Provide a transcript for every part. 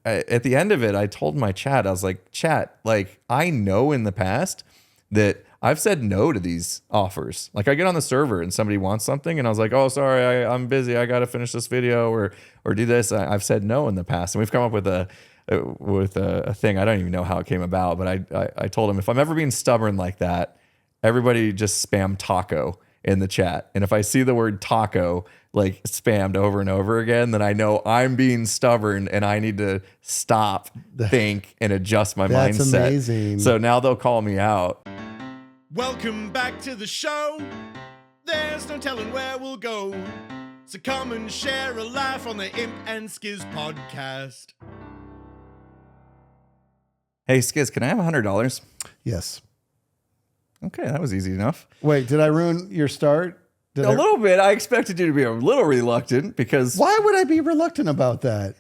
And at the end of it, I told my chat, I was like, chat, like I know in the past that I've said no to these offers. Like I get on the server and somebody wants something and I was like, oh, sorry, I'm busy. I got to finish this video or do this. I've said no in the past. And we've come up with a thing. I don't even know how it came about, but I told him if I'm ever being stubborn like that, everybody just spam taco in the chat. And if I see the word taco like spammed over and over again, then I know I'm being stubborn and I need to stop, think, and adjust my mindset. That's amazing. So now they'll call me out. Welcome back to the show. There's no telling where we'll go. So come and share a laugh on the Imp and Skizz podcast. Hey, Skizz, can I have $100? Yes. Okay, that was easy enough. Wait, did I ruin your start? A little bit. I expected you to be a little reluctant because... Why would I be reluctant about that?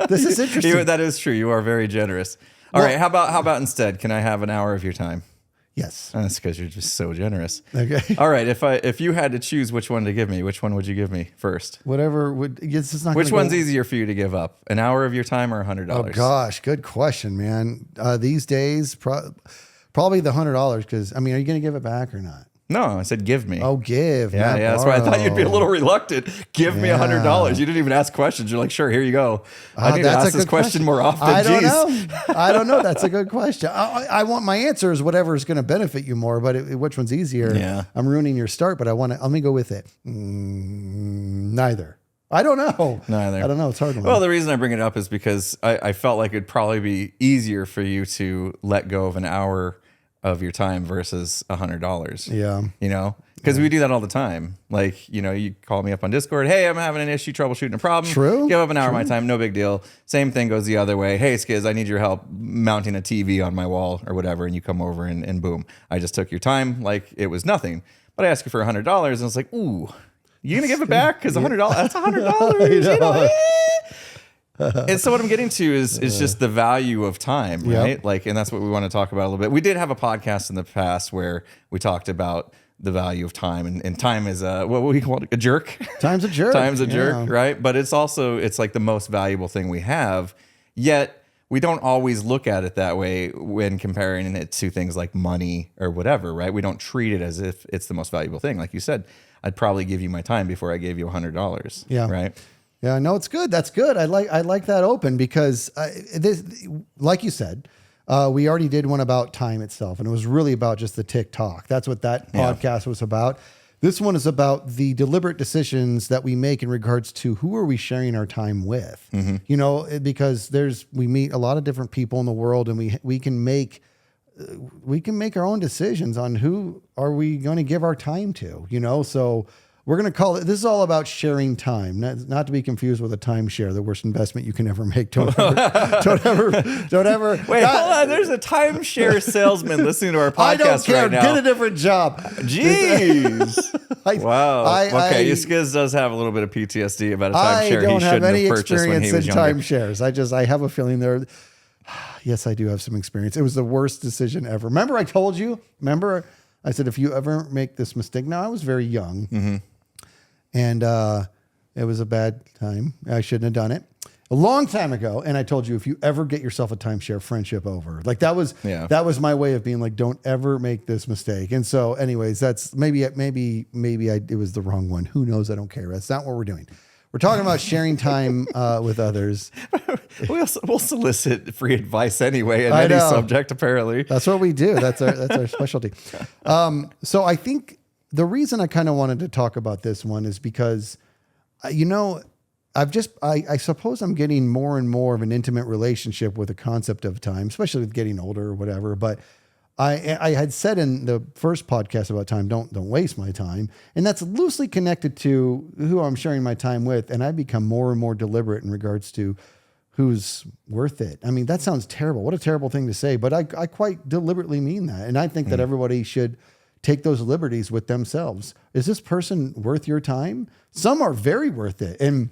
This is interesting. That is true. You are very generous. All right, how about instead, can I have an hour of your time? Yes. That's because you're just so generous. Okay. All right, if you had to choose which one to give me, which one would you give me first? Whatever would... It's not which one's easier for you to give up? An hour of your time or $100? Oh, gosh. Good question, man. These days, probably the $100 because, I mean, are you going to give it back or not? No, I said give me. Oh, give. Yeah, that's why I thought you'd be a little reluctant. Give me $100. You didn't even ask questions. You're like, sure, here you go. I need to ask this question more often. I don't know. That's a good question. I want my answer is whatever is going to benefit you more, but which one's easier? Yeah. I'm ruining your start, but let me go with it. Neither. I don't know. Neither. I don't know. It's hard. Well, the reason I bring it up is because I felt like it'd probably be easier for you to let go of an hour of your time versus $100. Yeah. You know, because we do that all the time. Like, you know, you call me up on Discord. Hey, I'm having an issue, troubleshooting a problem. True. Give up an hour of my time. No big deal. Same thing goes the other way. Hey, Skizz, I need your help mounting a TV on my wall or whatever. And you come over and boom, I just took your time like it was nothing. But I asked you for $100 and it's like, ooh, you gonna give it back? Because $100, that's $100. You know? And so what I'm getting to is just the value of time, right? Yep. Like, and that's what we want to talk about a little bit. We did have a podcast in the past where we talked about the value of time, and time is what we call it, a jerk. Time's a jerk. Time's a jerk, right? But it's like the most valuable thing we have. Yet we don't always look at it that way when comparing it to things like money or whatever, right? We don't treat it as if it's the most valuable thing. Like you said, I'd probably give you my time before I gave you $100. Yeah. Right. Yeah, no, it's good. That's good. I like that open because like you said, we already did one about time itself, and it was really about just the TikTok. That's what that podcast was about. This one is about the deliberate decisions that we make in regards to who are we sharing our time with. Mm-hmm. You know, because we meet a lot of different people in the world, and we can make our own decisions on who are we going to give our time to. You know, so. We're going to call it, this is all about sharing time, not to be confused with a timeshare, the worst investment you can ever make. Don't ever. Wait, hold on. There's a timeshare salesman listening to our podcast I don't care. Right now. Get a different job. Jeez. Wow. Okay, Skizz does have a little bit of PTSD about a timeshare he shouldn't have purchased when he was younger. I don't have any experience in timeshares. I have a feeling there. Yes, I do have some experience. It was the worst decision ever. Remember I told you? I said, if you ever make this mistake. Now, I was very young. Mm-hmm. And it was a bad time. I shouldn't have done it a long time ago. And I told you, if you ever get yourself a timeshare, friendship over. Like that was my way of being like, don't ever make this mistake. And so, anyways, that's maybe it was the wrong one. Who knows? I don't care. That's not what we're doing. We're talking about sharing time with others. We'll solicit free advice anyway on any subject. Apparently, that's what we do. That's our specialty. So I think. The reason I kind of wanted to talk about this one is because, you know, I suppose I'm getting more and more of an intimate relationship with the concept of time, especially with getting older or whatever. But I had said in the first podcast about time, don't waste my time. And that's loosely connected to who I'm sharing my time with. And I become more and more deliberate in regards to who's worth it. I mean, that sounds terrible. What a terrible thing to say, but I quite deliberately mean that. And I think that everybody should take those liberties with themselves. Is this person worth your time? Some are very worth it. And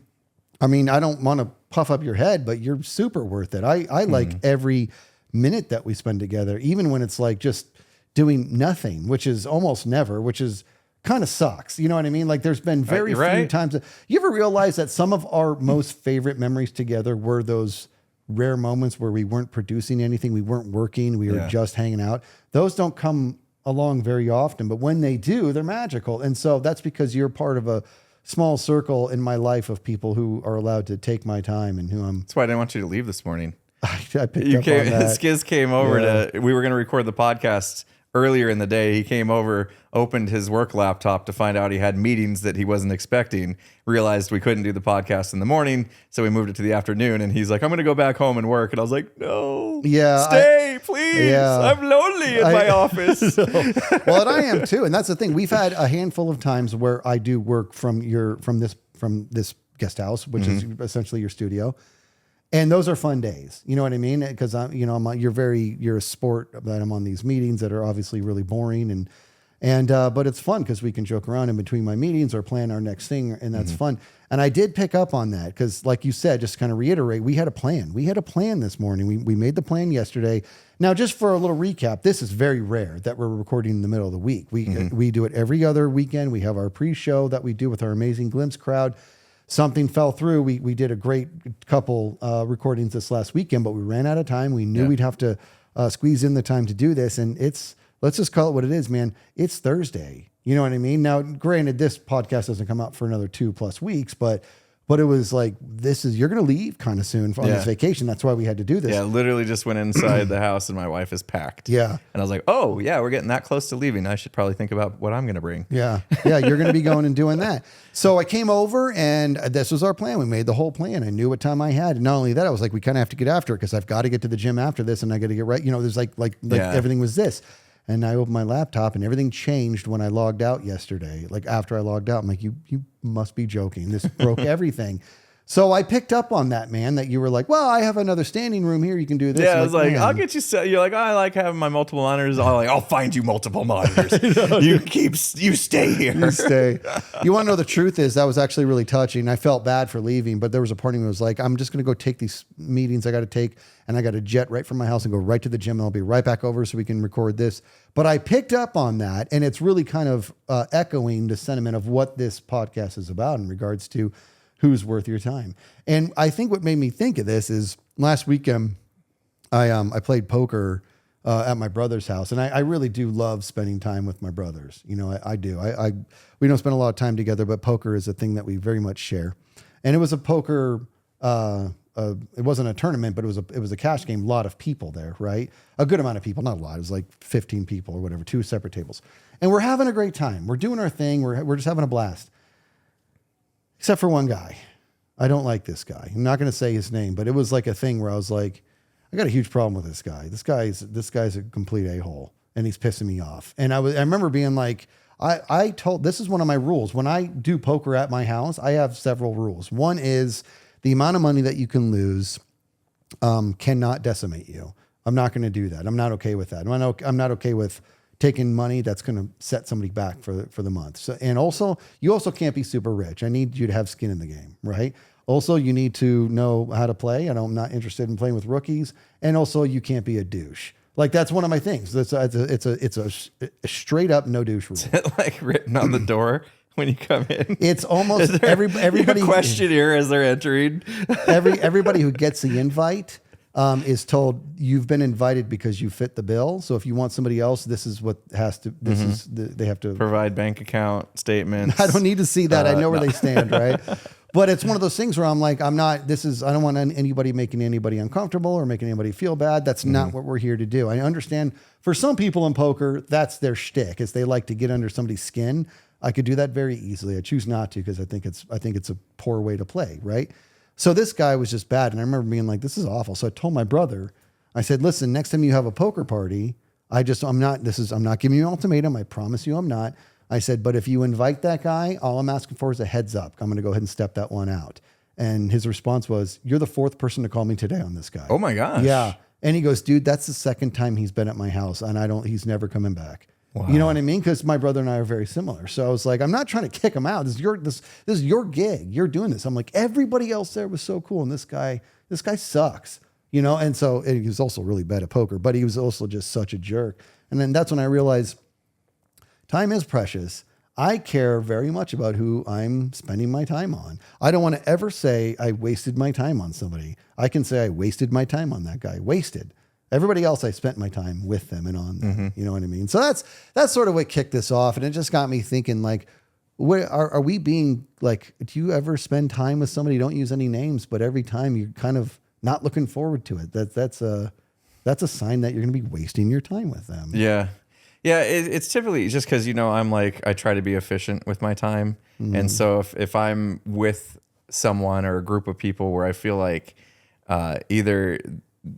I mean, I don't want to puff up your head, but you're super worth it. I like every minute that we spend together, even when it's like just doing nothing, which is almost never, which is kind of sucks. You know what I mean? Like there's been very few times. You ever realize that some of our most favorite memories together were those rare moments where we weren't producing anything, we weren't working, we were just hanging out. Those don't come along very often, but when they do, they're magical. And so that's because you're part of a small circle in my life of people who are allowed to take my time and who I'm. That's why I didn't want you to leave this morning. I picked up on that. Skizz came over we were going to record the podcast earlier in the day. He came over, opened his work laptop to find out he had meetings that he wasn't expecting, realized we couldn't do the podcast in the morning, so we moved it to the afternoon, and he's like, I'm going to go back home and work. And I was like, no, stay, please. Yeah. I'm lonely in my office. Well, and I am too. And that's the thing. We've had a handful of times where I do work from this guest house, which is essentially your studio. And those are fun days. You know what I mean? Because you're a sport that I'm on these meetings that are obviously really boring but it's fun because we can joke around in between my meetings or plan our next thing, and that's fun. And I did pick up on that because, like you said, just to kind of reiterate, we had a plan. We had a plan this morning. We made the plan yesterday. Now, just for a little recap, this is very rare that we're recording in the middle of the week. We do it every other weekend. We have our pre-show that we do with our amazing Glimpse crowd. Something fell through. We did a great couple recordings this last weekend, but we ran out of time. We knew we'd have to squeeze in the time to do this. And let's just call it what it is, man. It's Thursday. You know what I mean? Now, granted, this podcast doesn't come out for another 2+ weeks, but it was like, you're going to leave kind of soon on this vacation. That's why we had to do this. Yeah, literally just went inside the house and my wife is packed. Yeah. And I was like, oh, yeah, we're getting that close to leaving. I should probably think about what I'm going to bring. Yeah. Yeah, you're going to be going and doing that. So I came over and this was our plan. We made the whole plan. I knew what time I had. And not only that, I was like, we kind of have to get after it because I've got to get to the gym after this and I got to get right. You know, there's like everything was this. And I opened my laptop and everything changed when I logged out yesterday. Like after I logged out, I'm like, you must be joking. This broke everything. So I picked up on that, man, that you were like, well, I have another standing room here. You can do this. Yeah, I was like, I'll get you set. You're like, I like having my multiple monitors. I'll find you multiple monitors. You stay here. You stay. You want to know the truth is that was actually really touching. I felt bad for leaving, but there was a part of me that was like, I'm just going to go take these meetings I got to take, and I got to jet right from my house and go right to the gym, and I'll be right back over so we can record this. But I picked up on that, and it's really kind of echoing the sentiment of what this podcast is about in regards to who's worth your time. And I think what made me think of this is last weekend, I played poker at my brother's house. And I really do love spending time with my brothers. You know, I do. We don't spend a lot of time together, but poker is a thing that we very much share. And it was a poker, it wasn't a tournament, but it was a cash game. A lot of people there, right? A good amount of people, not a lot. It was like 15 people or whatever, 2 separate tables. And we're having a great time. We're doing our thing. We're just having a blast. Except for one guy. I don't like this guy. I'm not going to say his name, but it was like a thing where I was like, I got a huge problem with this guy. This guy's a complete a-hole and he's pissing me off. And I remember being like, this is one of my rules. When I do poker at my house, I have several rules. One is the amount of money that you can lose cannot decimate you. I'm not going to do that. I'm not okay with that. I'm not okay with taking money that's going to set somebody back for the month. So, and also, you also can't be super rich. I need you to have skin in the game, right? Also, you need to know how to play. I'm not interested in playing with rookies. And also, you can't be a douche. Like that's one of my things. It's a straight up no douche rule. Is it like written on the door when you come in? It's almost everybody. Questionnaire as they're entering. Everybody who gets the invite is told you've been invited because you fit the bill. So if you want somebody else, this is what has to. They have to provide bank account statements. I don't need to see that. I know where they stand, right? But it's one of those things where I'm like, I don't want anybody making anybody uncomfortable or making anybody feel bad. That's not what we're here to do. I understand for some people in poker, that's their shtick, is they like to get under somebody's skin. I could do that very easily. I choose not to because I think it's a poor way to play, right? So this guy was just bad. And I remember being like, this is awful. So I told my brother, I said, listen, next time you have a poker party, I'm not giving you an ultimatum. I promise you I'm not. I said, but if you invite that guy, all I'm asking for is a heads up. I'm going to go ahead and step that one out. And his response was, you're the 4th person to call me today on this guy. Oh my gosh. Yeah. And he goes, dude, that's the 2nd time he's been at my house and he's never coming back. Wow. You know what I mean? Because my brother and I are very similar. So I was like, I'm not trying to kick him out. This is your gig. You're doing this. I'm like, everybody else there was so cool. And this guy sucks, you know? And so he was also really bad at poker, but he was also just such a jerk. And then that's when I realized time is precious. I care very much about who I'm spending my time on. I don't want to ever say I wasted my time on somebody. I can say I wasted my time on that guy. Wasted. Everybody else, I spent my time with them and on them. You know what I mean? So that's sort of what kicked this off. And it just got me thinking, like, what are we being like, do you ever spend time with somebody? Don't use any names, but every time you're kind of not looking forward to it. That's a sign that you're going to be wasting your time with them. Yeah. Yeah. It's typically just because, I'm like, I try to be efficient with my time. And so if I'm with someone or a group of people where I feel like either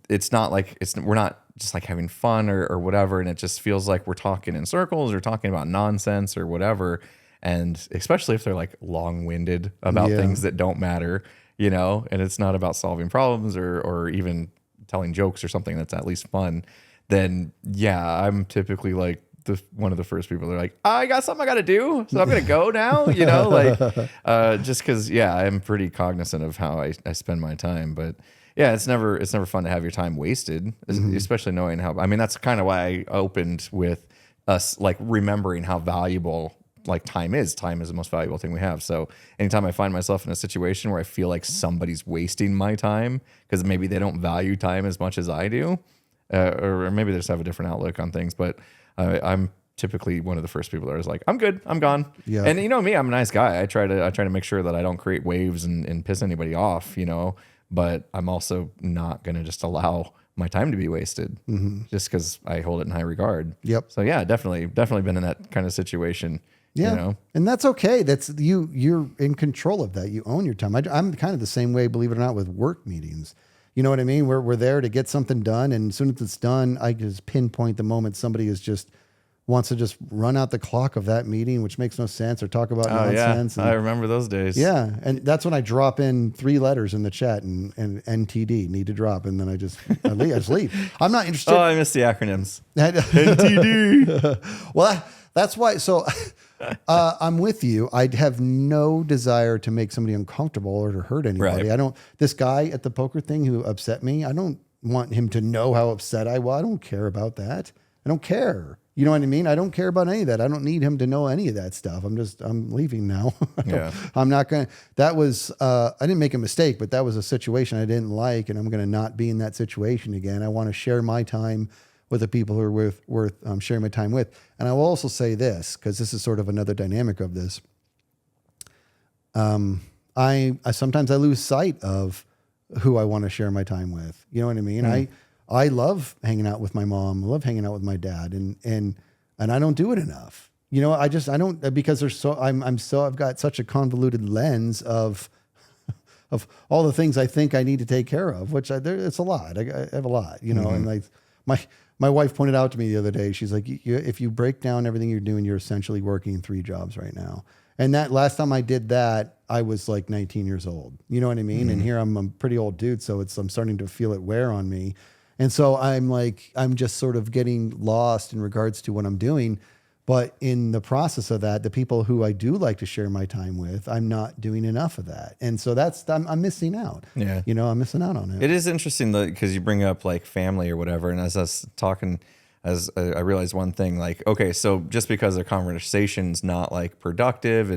it's not like we're not just like having fun or whatever, and it just feels like we're talking in circles or talking about nonsense or whatever, and especially if they're like long-winded about things that don't matter, and it's not about solving problems or even telling jokes or something that's at least fun, then I'm typically like one of the first people that are like, I got something I got to do, so I'm gonna go now, like just because I'm pretty cognizant of how I spend my time. But yeah, it's never fun to have your time wasted, especially knowing how. I mean, that's kind of why I opened with us like remembering how valuable like time is. Time is the most valuable thing we have. So anytime I find myself in a situation where I feel like somebody's wasting my time because maybe they don't value time as much as I do, or maybe they just have a different outlook on things, but I'm typically one of the first people that is like, I'm good, I'm gone. Yeah. And me, I'm a nice guy. I try to make sure that I don't create waves and piss anybody off, but I'm also not going to just allow my time to be wasted just because I hold it in high regard. Yep. So yeah, definitely been in that kind of situation. Yeah. And that's okay. That's you're in control of that. You own your time. I'm kind of the same way, believe it or not, with work meetings. You know what I mean? We're there to get something done. And as soon as it's done, I just pinpoint the moment somebody wants to just run out the clock of that meeting, which makes no sense, or talk about nonsense. Yeah. I remember those days. Yeah. And that's when I drop in 3 letters in the chat and NTD, need to drop. And then I just leave. I'm not interested. Oh, I miss the acronyms. NTD. Well, that's why. So I'm with you. I'd have no desire to make somebody uncomfortable or to hurt anybody. Right. This guy at the poker thing who upset me, I don't want him to know how upset I was. I don't care about that. I don't care. You know what I mean? I don't care about any of that. I don't need him to know any of that stuff. I'm leaving now. I'm not going to, I didn't make a mistake, but that was a situation I didn't like, and I'm going to not be in that situation again. I want to share my time with the people who are worth sharing my time with. And I will also say this, because this is sort of another dynamic of this. I sometimes I lose sight of who I want to share my time with. You know what I mean? I love hanging out with my mom. I love hanging out with my dad, and I don't do it enough. I don't, because I've got such a convoluted lens of all the things I think I need to take care of, which it's a lot. I have a lot, and like my wife pointed out to me the other day, she's like, if you break down everything you're doing, you're essentially working 3 jobs right now. And that last time I did that, I was like 19 years old. You know what I mean? And here I'm a pretty old dude, so I'm starting to feel it wear on me. And so I'm just sort of getting lost in regards to what I'm doing. But in the process of that, the people who I do like to share my time with, I'm not doing enough of that. And so I'm missing out. Yeah. I'm missing out on it. It is interesting because you bring up like family or whatever. And as I was talking, I realized one thing, like, okay, so just because a conversation's not like productive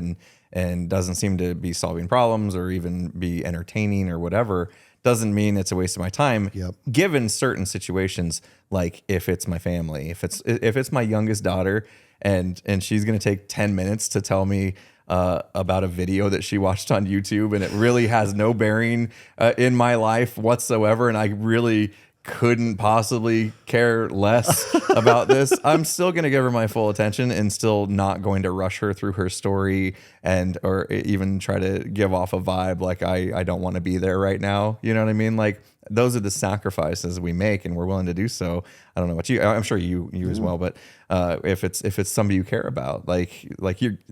and doesn't seem to be solving problems or even be entertaining or whatever, doesn't mean it's a waste of my time. Yep. Given certain situations, like if it's my family, if it's my youngest daughter and she's going to take 10 minutes to tell me about a video that she watched on YouTube and it really has no bearing in my life whatsoever, and I really couldn't possibly care less about this, I'm still going to give her my full attention and still not going to rush her through her story or even try to give off a vibe like I don't want to be there right now. You know what I mean? Like those are the sacrifices we make, and we're willing to do so. I don't know what I'm sure you as well, but if it's somebody you care about, like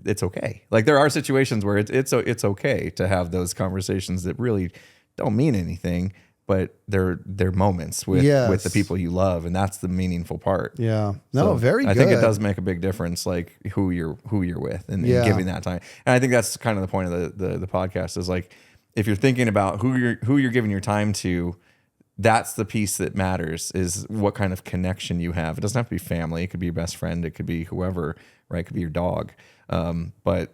it's okay. Like there are situations where it's okay to have those conversations that really don't mean anything, but they're moments with the people you love, and that's the meaningful part. Yeah. No, so very good. I think it does make a big difference, like who you're with and giving that time. And I think that's kind of the point of the podcast is like, if you're thinking about who you're giving your time to, that's the piece that matters, is what kind of connection you have. It doesn't have to be family. It could be your best friend. It could be whoever, right? It could be your dog. But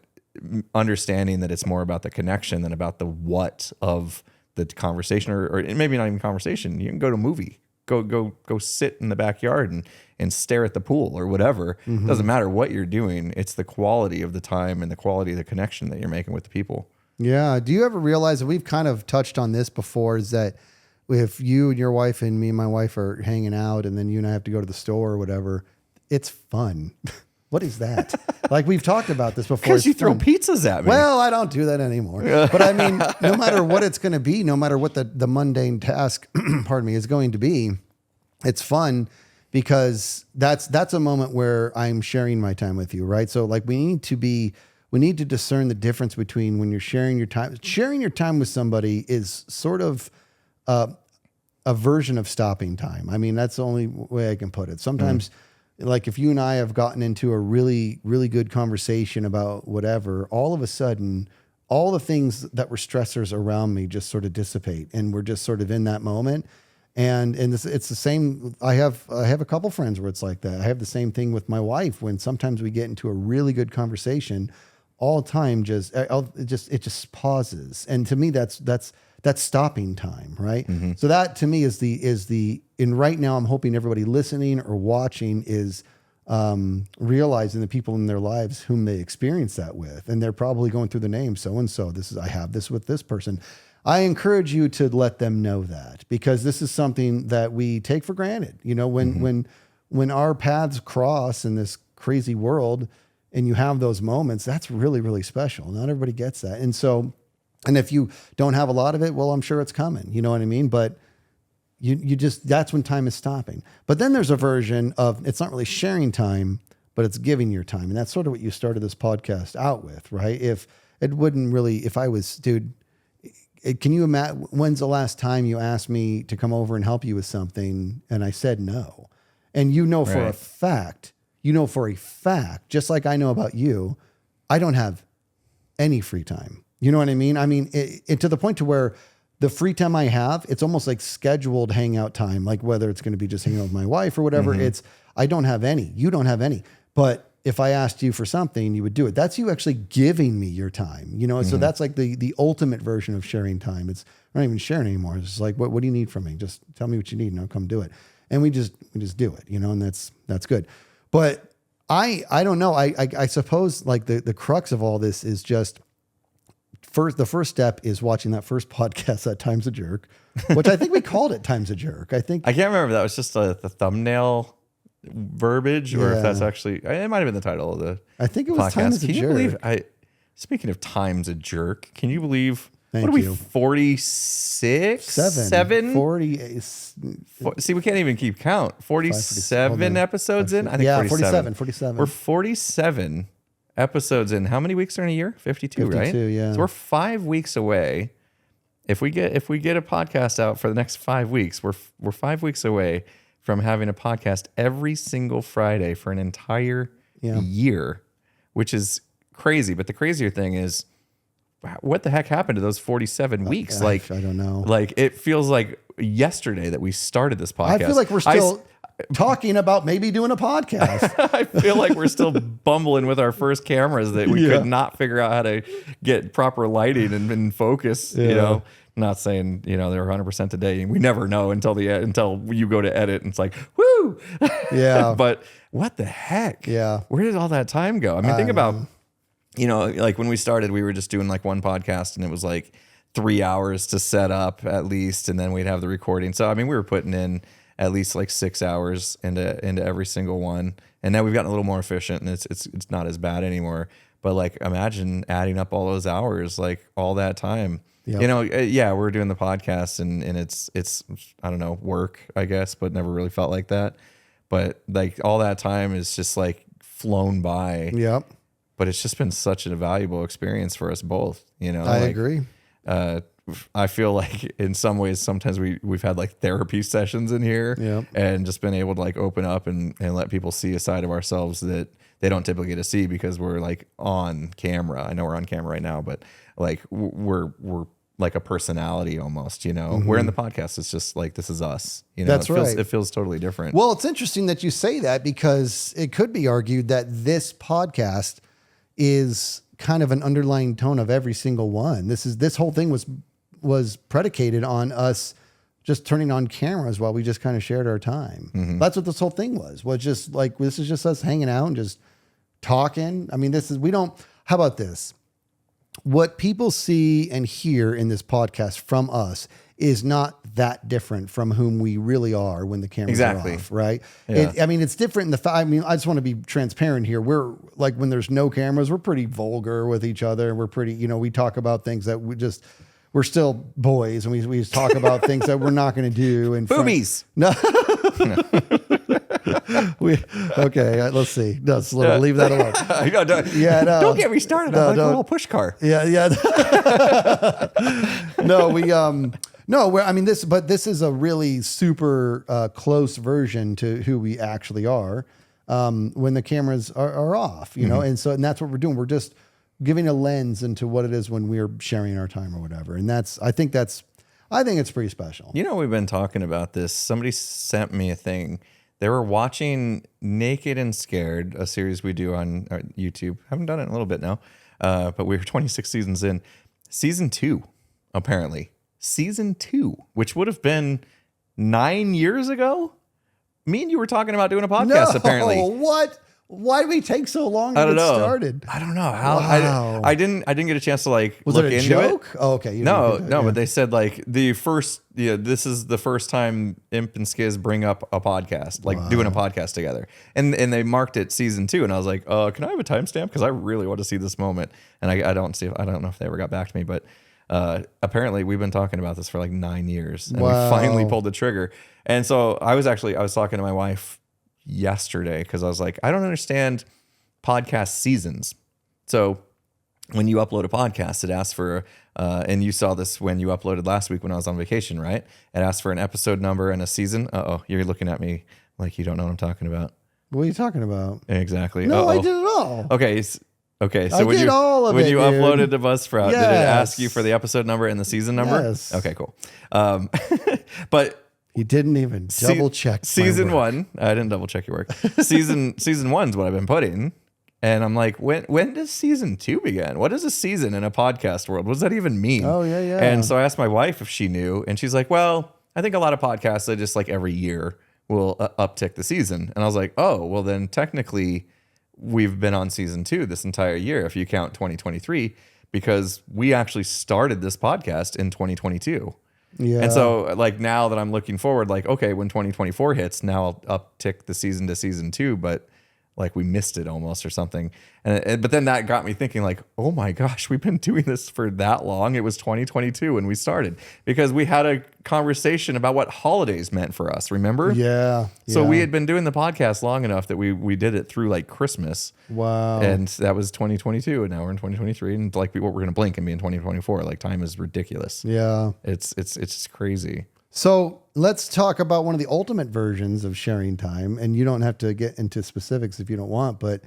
understanding that it's more about the connection than about the what of the conversation, or maybe not even conversation. You can go to a movie, go sit in the backyard and stare at the pool or whatever. It doesn't matter what you're doing. It's the quality of the time and the quality of the connection that you're making with the people. Yeah. Do you ever realize that we've kind of touched on this before, is that if you and your wife and me and my wife are hanging out and then you and I have to go to the store or whatever, it's fun. What is that? Like, we've talked about this before. Because you throw pizzas at me. Well, I don't do that anymore. But I mean, no matter what it's going to be, no matter what the mundane task, pardon me, is going to be, it's fun because that's a moment where I'm sharing my time with you, right? So like we need to discern the difference between when you're sharing your time. Sharing your time with somebody is sort of a version of stopping time. I mean, that's the only way I can put it. Sometimes, like if you and I have gotten into a really, really good conversation about whatever, all of a sudden, all the things that were stressors around me just sort of dissipate, and we're just sort of in that moment. And it's the same. I have a couple friends where it's like that. I have the same thing with my wife, when sometimes we get into a really good conversation, all the time it just pauses. And to me, that's stopping time, right? So that to me is the and right now I'm hoping everybody listening or watching is realizing the people in their lives whom they experience that with, and they're probably going through the name so and so. I have this with this person. I encourage you to let them know that, because this is something that we take for granted. You know, when our paths cross in this crazy world, and you have those moments, that's really, really special. Not everybody gets that, and so. And if you don't have a lot of it, well, I'm sure it's coming. You know what I mean? But you just, that's when time is stopping. But then there's a version of, it's not really sharing time, but it's giving your time. And that's sort of what you started this podcast out with, right? If I was, dude, can you imagine, when's the last time you asked me to come over and help you with something and I said no? And for a fact, just like I know about you, I don't have any free time. You know what I mean? I mean, it to the point to where the free time I have, it's almost like scheduled hangout time, like whether it's going to be just hanging out with my wife or whatever. I don't have any, you don't have any, but if I asked you for something, you would do it. That's you actually giving me your time, you know? So that's like the ultimate version of sharing time. It's not even sharing anymore. It's just like, what do you need from me? Just tell me what you need and I'll come do it. And we just do it, you know, and that's good. But I don't know. I suppose like the crux of all this is just, the first step is watching that first podcast, that Time's a Jerk, which I think we called it Time's a Jerk. I can't remember if that was just the thumbnail verbiage or if that's actually, it might have been the title of the I think it was podcast. Time's a Jerk. Speaking of Time's a Jerk, can you believe, Thank what are you. we, 46? 7? 40. See, we can't even keep count. 47 episodes in? I think 47. We're 47 episodes in. How many weeks are in a year? 52, right? 52, yeah. So we're 5 weeks away. If we get a podcast out for the next 5 weeks, we're 5 weeks away from having a podcast every single Friday for an entire year, which is crazy. But the crazier thing is, what the heck happened to those 47 weeks? I don't know. Like, it feels like yesterday that we started this podcast. I feel like we're still talking about maybe doing a podcast. I feel like we're still bumbling with our first cameras that we could not figure out how to get proper lighting and focus, you know. Not saying, you know, they're 100% today, and we never know until you go to edit and it's like, whoo. Yeah. But what the heck? Yeah. Where did all that time go? I mean, think about, you know, like when we started, we were just doing like one podcast and it was like 3 hours to set up at least, and then we'd have the recording. So, I mean, we were putting in at least like 6 hours into every single one. And now we've gotten a little more efficient and it's not as bad anymore. But like, imagine adding up all those hours, like all that time. Yep. You know, we're doing the podcast and it's I don't know, work, I guess, but never really felt like that. But like all that time is just like flown by. Yep. But it's just been such a valuable experience for us both. You know, I agree. I feel like in some ways, sometimes we've had like therapy sessions in here and just been able to like open up and let people see a side of ourselves that they don't typically get to see because we're like on camera. I know we're on camera right now, but like we're like a personality almost, you know. Where in the podcast, it's just like, this is us, you know. That's right. It feels totally different. Well, it's interesting that you say that, because it could be argued that this podcast is kind of an underlying tone of every single one. This whole thing was predicated on us just turning on cameras while we just kind of shared our time. That's what this whole thing was just like, this is just us hanging out and just talking. I mean, how about this? What people see and hear in this podcast from us is not that different from whom we really are when the cameras are off, right? Yeah. It's different in the fact, I just want to be transparent here. We're like, when there's no cameras, we're pretty vulgar with each other. We're pretty, we talk about things that we're still boys, and we just talk about things that we're not going to do. And boobies. Okay, let's see. Leave that alone. Don't get me started. I'm like a little push car. Yeah. This is a really super close version to who we actually are when the cameras are off, you know, and that's what we're doing. We're just giving a lens into what it is when we're sharing our time or whatever. And I think it's pretty special. You know, we've been talking about this. Somebody sent me a thing. They were watching Naked and Scared, a series we do on YouTube. Haven't done it in a little bit now, but we're 26 seasons in. Season 2, apparently. Season 2, which would have been 9 years ago. Me and you were talking about doing a podcast, apparently. What? Why did we take so long to get started? I don't know how. Wow. I didn't get a chance to look it a into joke? it. Oh, okay. No, but they said this is the first time Imp and Skizz bring up a podcast, doing a podcast together. And they marked it season 2, and I was like, can I have a timestamp? Because I really want to see this moment. And I don't know if they ever got back to me, but apparently we've been talking about this for like 9 years, and we finally pulled the trigger. And so I was talking to my wife yesterday, because I was like, I don't understand podcast seasons. So when you upload a podcast, it asks for and you saw this when you uploaded last week when I was on vacation, right? It asks for an episode number and a season. You're looking at me like you don't know what I'm talking about. What are you talking about? Exactly. No, I did it all. Okay. So when you dude. uploaded to Buzzsprout, did it ask you for the episode number and the season number? Yes. Okay, cool. But you didn't even double check. Season 1, I didn't double check your work. Season 1's what I've been putting, and I'm like, when does season 2 begin? What is a season in a podcast world? What does that even mean? Oh yeah. And so I asked my wife if she knew, and she's like, well, I think a lot of podcasts they just like every year will uptick the season. And I was like, oh, well then technically we've been on season 2 this entire year if you count 2023, because we actually started this podcast in 2022. Yeah. And so like now that I'm looking forward, like, okay, when 2024 hits, now I'll uptick the season to season 2, but like we missed it almost or something. But then that got me thinking like, oh my gosh, we've been doing this for that long. It was 2022 when we started, because we had a conversation about what holidays meant for us. Remember? Yeah. So we had been doing the podcast long enough that we did it through like Christmas. Wow. And that was 2022, and now we're in 2023, and like we're going to blink and be in 2024. Like time is ridiculous. Yeah. It's just crazy. So let's talk about one of the ultimate versions of sharing time. And you don't have to get into specifics if you don't want, but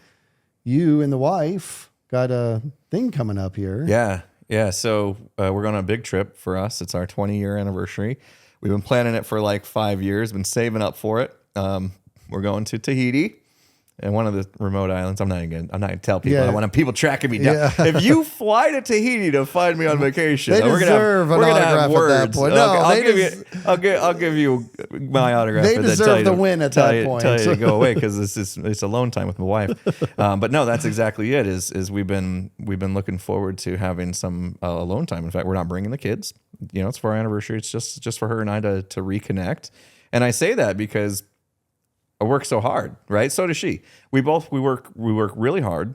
you and the wife got a thing coming up here. Yeah. So we're going on a big trip for us. It's our 20-year anniversary. We've been planning it for like 5 years, been saving up for it. We're going to Tahiti. And one of the remote islands, I'm not gonna tell people. I want people tracking me down. Yeah. If you fly to Tahiti to find me on vacation, we're gonna have words. At that point. No, I'll give you my autograph. They deserve the win at that point. Tell you to go away, because it's alone time with my wife. But no, that's exactly it. Is we've been looking forward to having some alone time. In fact, we're not bringing the kids. You know, it's for our anniversary. It's just for her and I to reconnect. And I say that because I work so hard, right? So does she. We work really hard,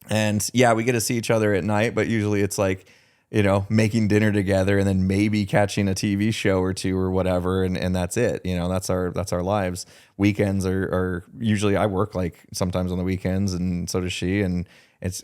and yeah, we get to see each other at night. But usually it's like, you know, making dinner together, and then maybe catching a TV show or two or whatever, and that's it. You know, that's our lives. Weekends are usually I work like sometimes on the weekends, and so does she, and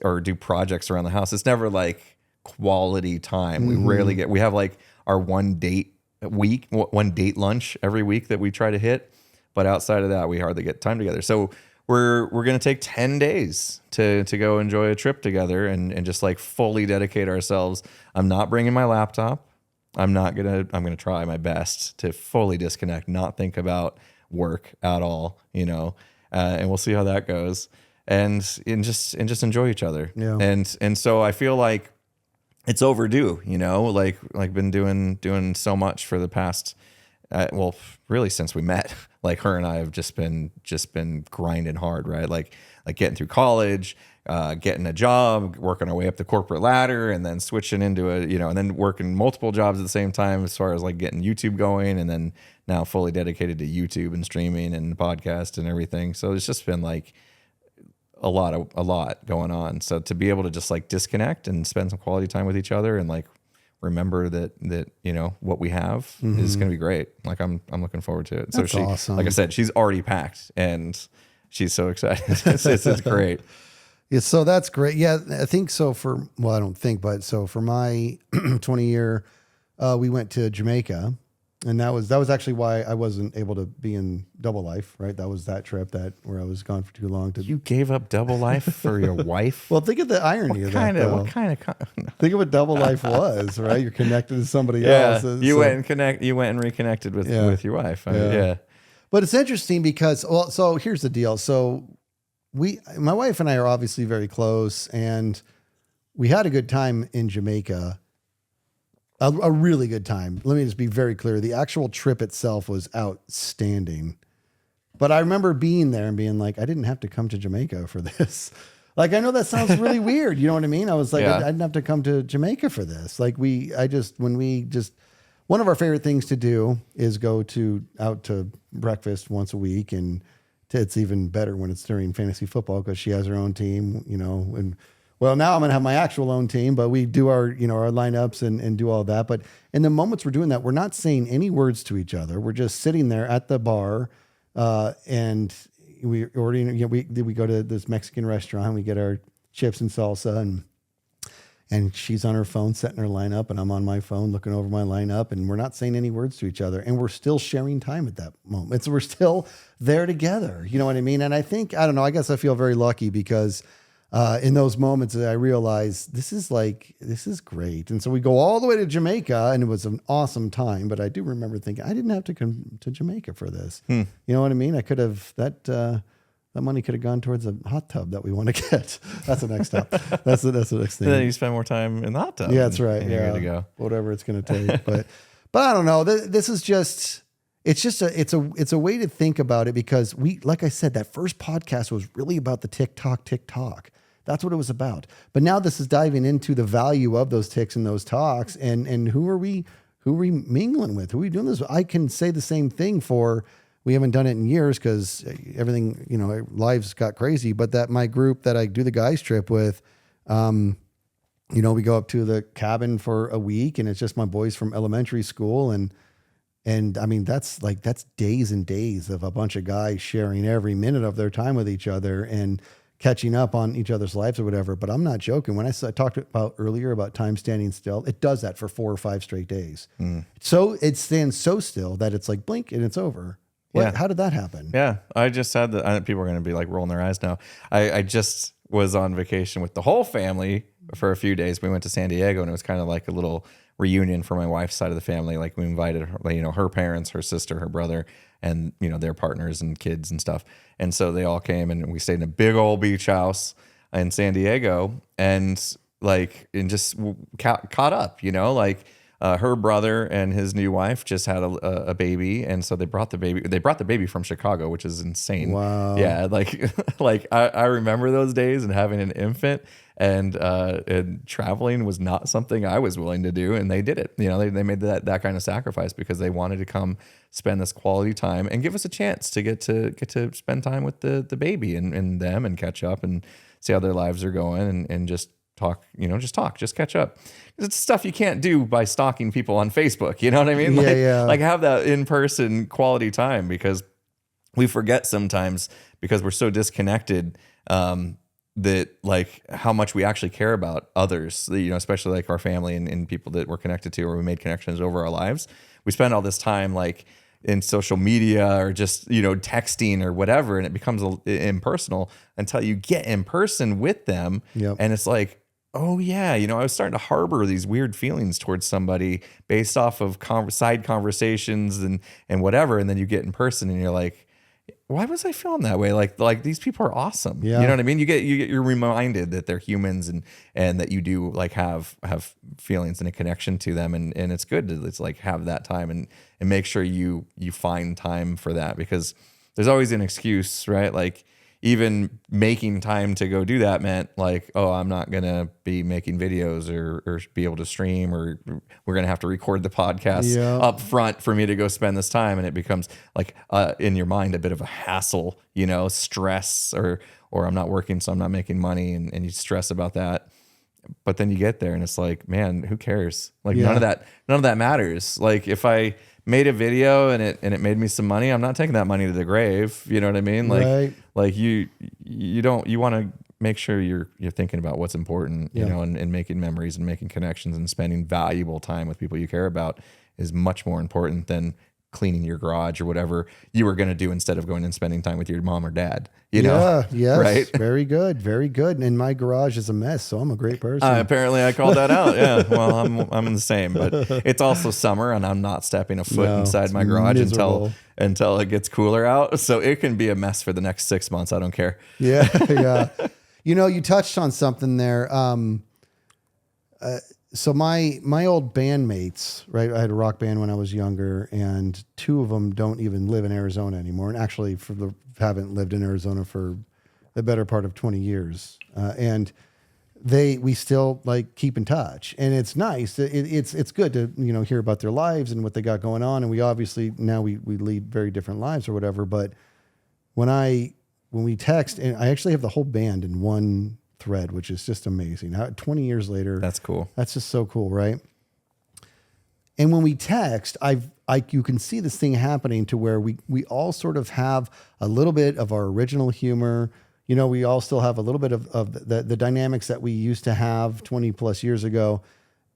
or do projects around the house. It's never like quality time. We rarely get. We have like our one date lunch every week that we try to hit. But outside of that, we hardly get time together. So we're going to take 10 days to go enjoy a trip together and just like fully dedicate ourselves. I'm not bringing my laptop. I'm going to try my best to fully disconnect, not think about work at all, and we'll see how that goes. And just enjoy each other. Yeah. And so I feel like it's overdue, like been doing so much for the past, really since we met. Like her and I have just been grinding hard, right? Like getting through college, getting a job, working our way up the corporate ladder, and then switching into and then working multiple jobs at the same time as far as like getting YouTube going, and then now fully dedicated to YouTube and streaming and podcast and everything. So it's just been like a lot going on. So to be able to just like disconnect and spend some quality time with each other and like remember that what we have is going to be great. Like I'm looking forward to it. That's awesome. Like I said, she's already packed and she's so excited. It's great. Yeah, so that's great. Yeah, I think so for my 20 year, we went to Jamaica, and that was actually why I wasn't able to be in Double Life, right? That was that trip where I was gone for too long. You gave up Double Life for your wife? Well, think of the irony of that. What kind of? Think of what Double Life was, right? You're connected to somebody else. You went and reconnected with your wife. Yeah. But it's interesting because, so here's the deal. So my wife and I are obviously very close, and we had a good time in Jamaica. A really good time. Let me just be very clear. The actual trip itself was outstanding. But I remember being there and being like, I didn't have to come to Jamaica for this. Like, I know that sounds really weird. You know what I mean? I was like, I didn't have to come to Jamaica for this. Like one of our favorite things to do is go out to breakfast once a week. And it's even better when it's during fantasy football because she has her own team, and well, now I'm going to have my actual own team, but we do our lineups and do all that. But in the moments we're doing that, we're not saying any words to each other. We're just sitting there at the bar, and we ordering. We go to this Mexican restaurant. We get our chips and salsa, and she's on her phone setting her lineup, and I'm on my phone looking over my lineup, and we're not saying any words to each other, and we're still sharing time at that moment. So we're still there together. You know what I mean? And I guess I feel very lucky because. In those moments, I realized this is great. And so we go all the way to Jamaica, and it was an awesome time. But I do remember thinking, I didn't have to come to Jamaica for this. You know what I mean? I could have, that money could have gone towards a hot tub that we want to get. That's the next step. That's the next thing. And then you spend more time in the hot tub. Yeah, that's right. You're good to go. Whatever it's going to take. But I don't know. This is just... It's a way to think about it because like I said, that first podcast was really about the TikTok. That's what it was about. But now this is diving into the value of those ticks and those talks and who are we mingling with? Who are we doing this with? I can say the same thing we haven't done it in years because everything, lives got crazy, but that my group that I do the guys trip with, we go up to the cabin for a week and it's just my boys from elementary school. And I mean, that's days and days of a bunch of guys sharing every minute of their time with each other and catching up on each other's lives or whatever. But I'm not joking. When I talked about earlier about time standing still, it does that for 4 or 5 straight days. So it stands so still that it's like blink and it's over. How did that happen? Yeah. I just had that. People are going to be like rolling their eyes now. I just was on vacation with the whole family for a few days. We went to San Diego and it was kind of like a little reunion for my wife's side of the family. Like we invited her, her parents, her sister, her brother, and their partners and kids and stuff. And so they all came and we stayed in a big old beach house in San Diego and just caught up, her brother and his new wife just had a baby. And so they brought the baby from Chicago, which is insane. Wow. Yeah. I remember those days and having an infant and traveling was not something I was willing to do. And they did it. They made that kind of sacrifice because they wanted to come spend this quality time and give us a chance to get to spend time with the baby and them and catch up and see how their lives are going and just talk, just catch up. It's stuff you can't do by stalking people on Facebook. You know what I mean? Like have that in-person quality time because we forget sometimes because we're so disconnected, that how much we actually care about others, especially like our family and people that we're connected to, or we made connections over our lives. We spend all this time in social media or just, you know, texting or whatever, and it becomes impersonal until you get in person with them. Yep. And it's like, oh yeah, you know, I was starting to harbor these weird feelings towards somebody based off of side conversations and whatever. And then you get in person and you're like, why was I feeling that way? Like these people are awesome. Yeah. You know what I mean? You're reminded that they're humans and that you do like have feelings and a connection to them. And it's good to it's like have that time and make sure you find time for that, because there's always an excuse, right? Like even making time to go do that meant like, oh, I'm not going to be making videos or be able to stream, or we're going to have to record the podcast up front for me to go spend this time. And it becomes like in your mind, a bit of a hassle, you know, stress or I'm not working, so I'm not making money. And you stress about that. But then you get there and it's like, man, who cares? Like none of that matters. Like if I made a video and it made me some money, I'm not taking that money to the grave. You know what I mean? Like, like you want to make sure you're thinking about what's important, you know, and making memories and making connections and spending valuable time with people you care about is much more important than cleaning your garage or whatever you were going to do instead of going and spending time with your mom or dad, you know? Yes. Right. Very good. Very good. And my garage is a mess, so I'm a great person. Apparently I called that out. Yeah. Well, I'm in the same, but it's also summer and I'm not stepping a foot inside my garage until it gets cooler out. So it can be a mess for the next 6 months. I don't care. Yeah. Yeah. You know, you touched on something there. So my old bandmates, right? I had a rock band when I was younger, and 2 of them don't even live in Arizona anymore. And actually haven't lived in Arizona for the better part of 20 years. And we still like keep in touch, and it's nice. It's good to, you know, hear about their lives and what they got going on. And we obviously now we lead very different lives or whatever. But when we text, and I actually have the whole band in one thread, which is just amazing. 20 years later, that's cool. That's just so cool, right? And when we text, you can see this thing happening to where we all sort of have a little bit of our original humor. You know, we all still have a little bit of the dynamics that we used to have 20 plus years ago.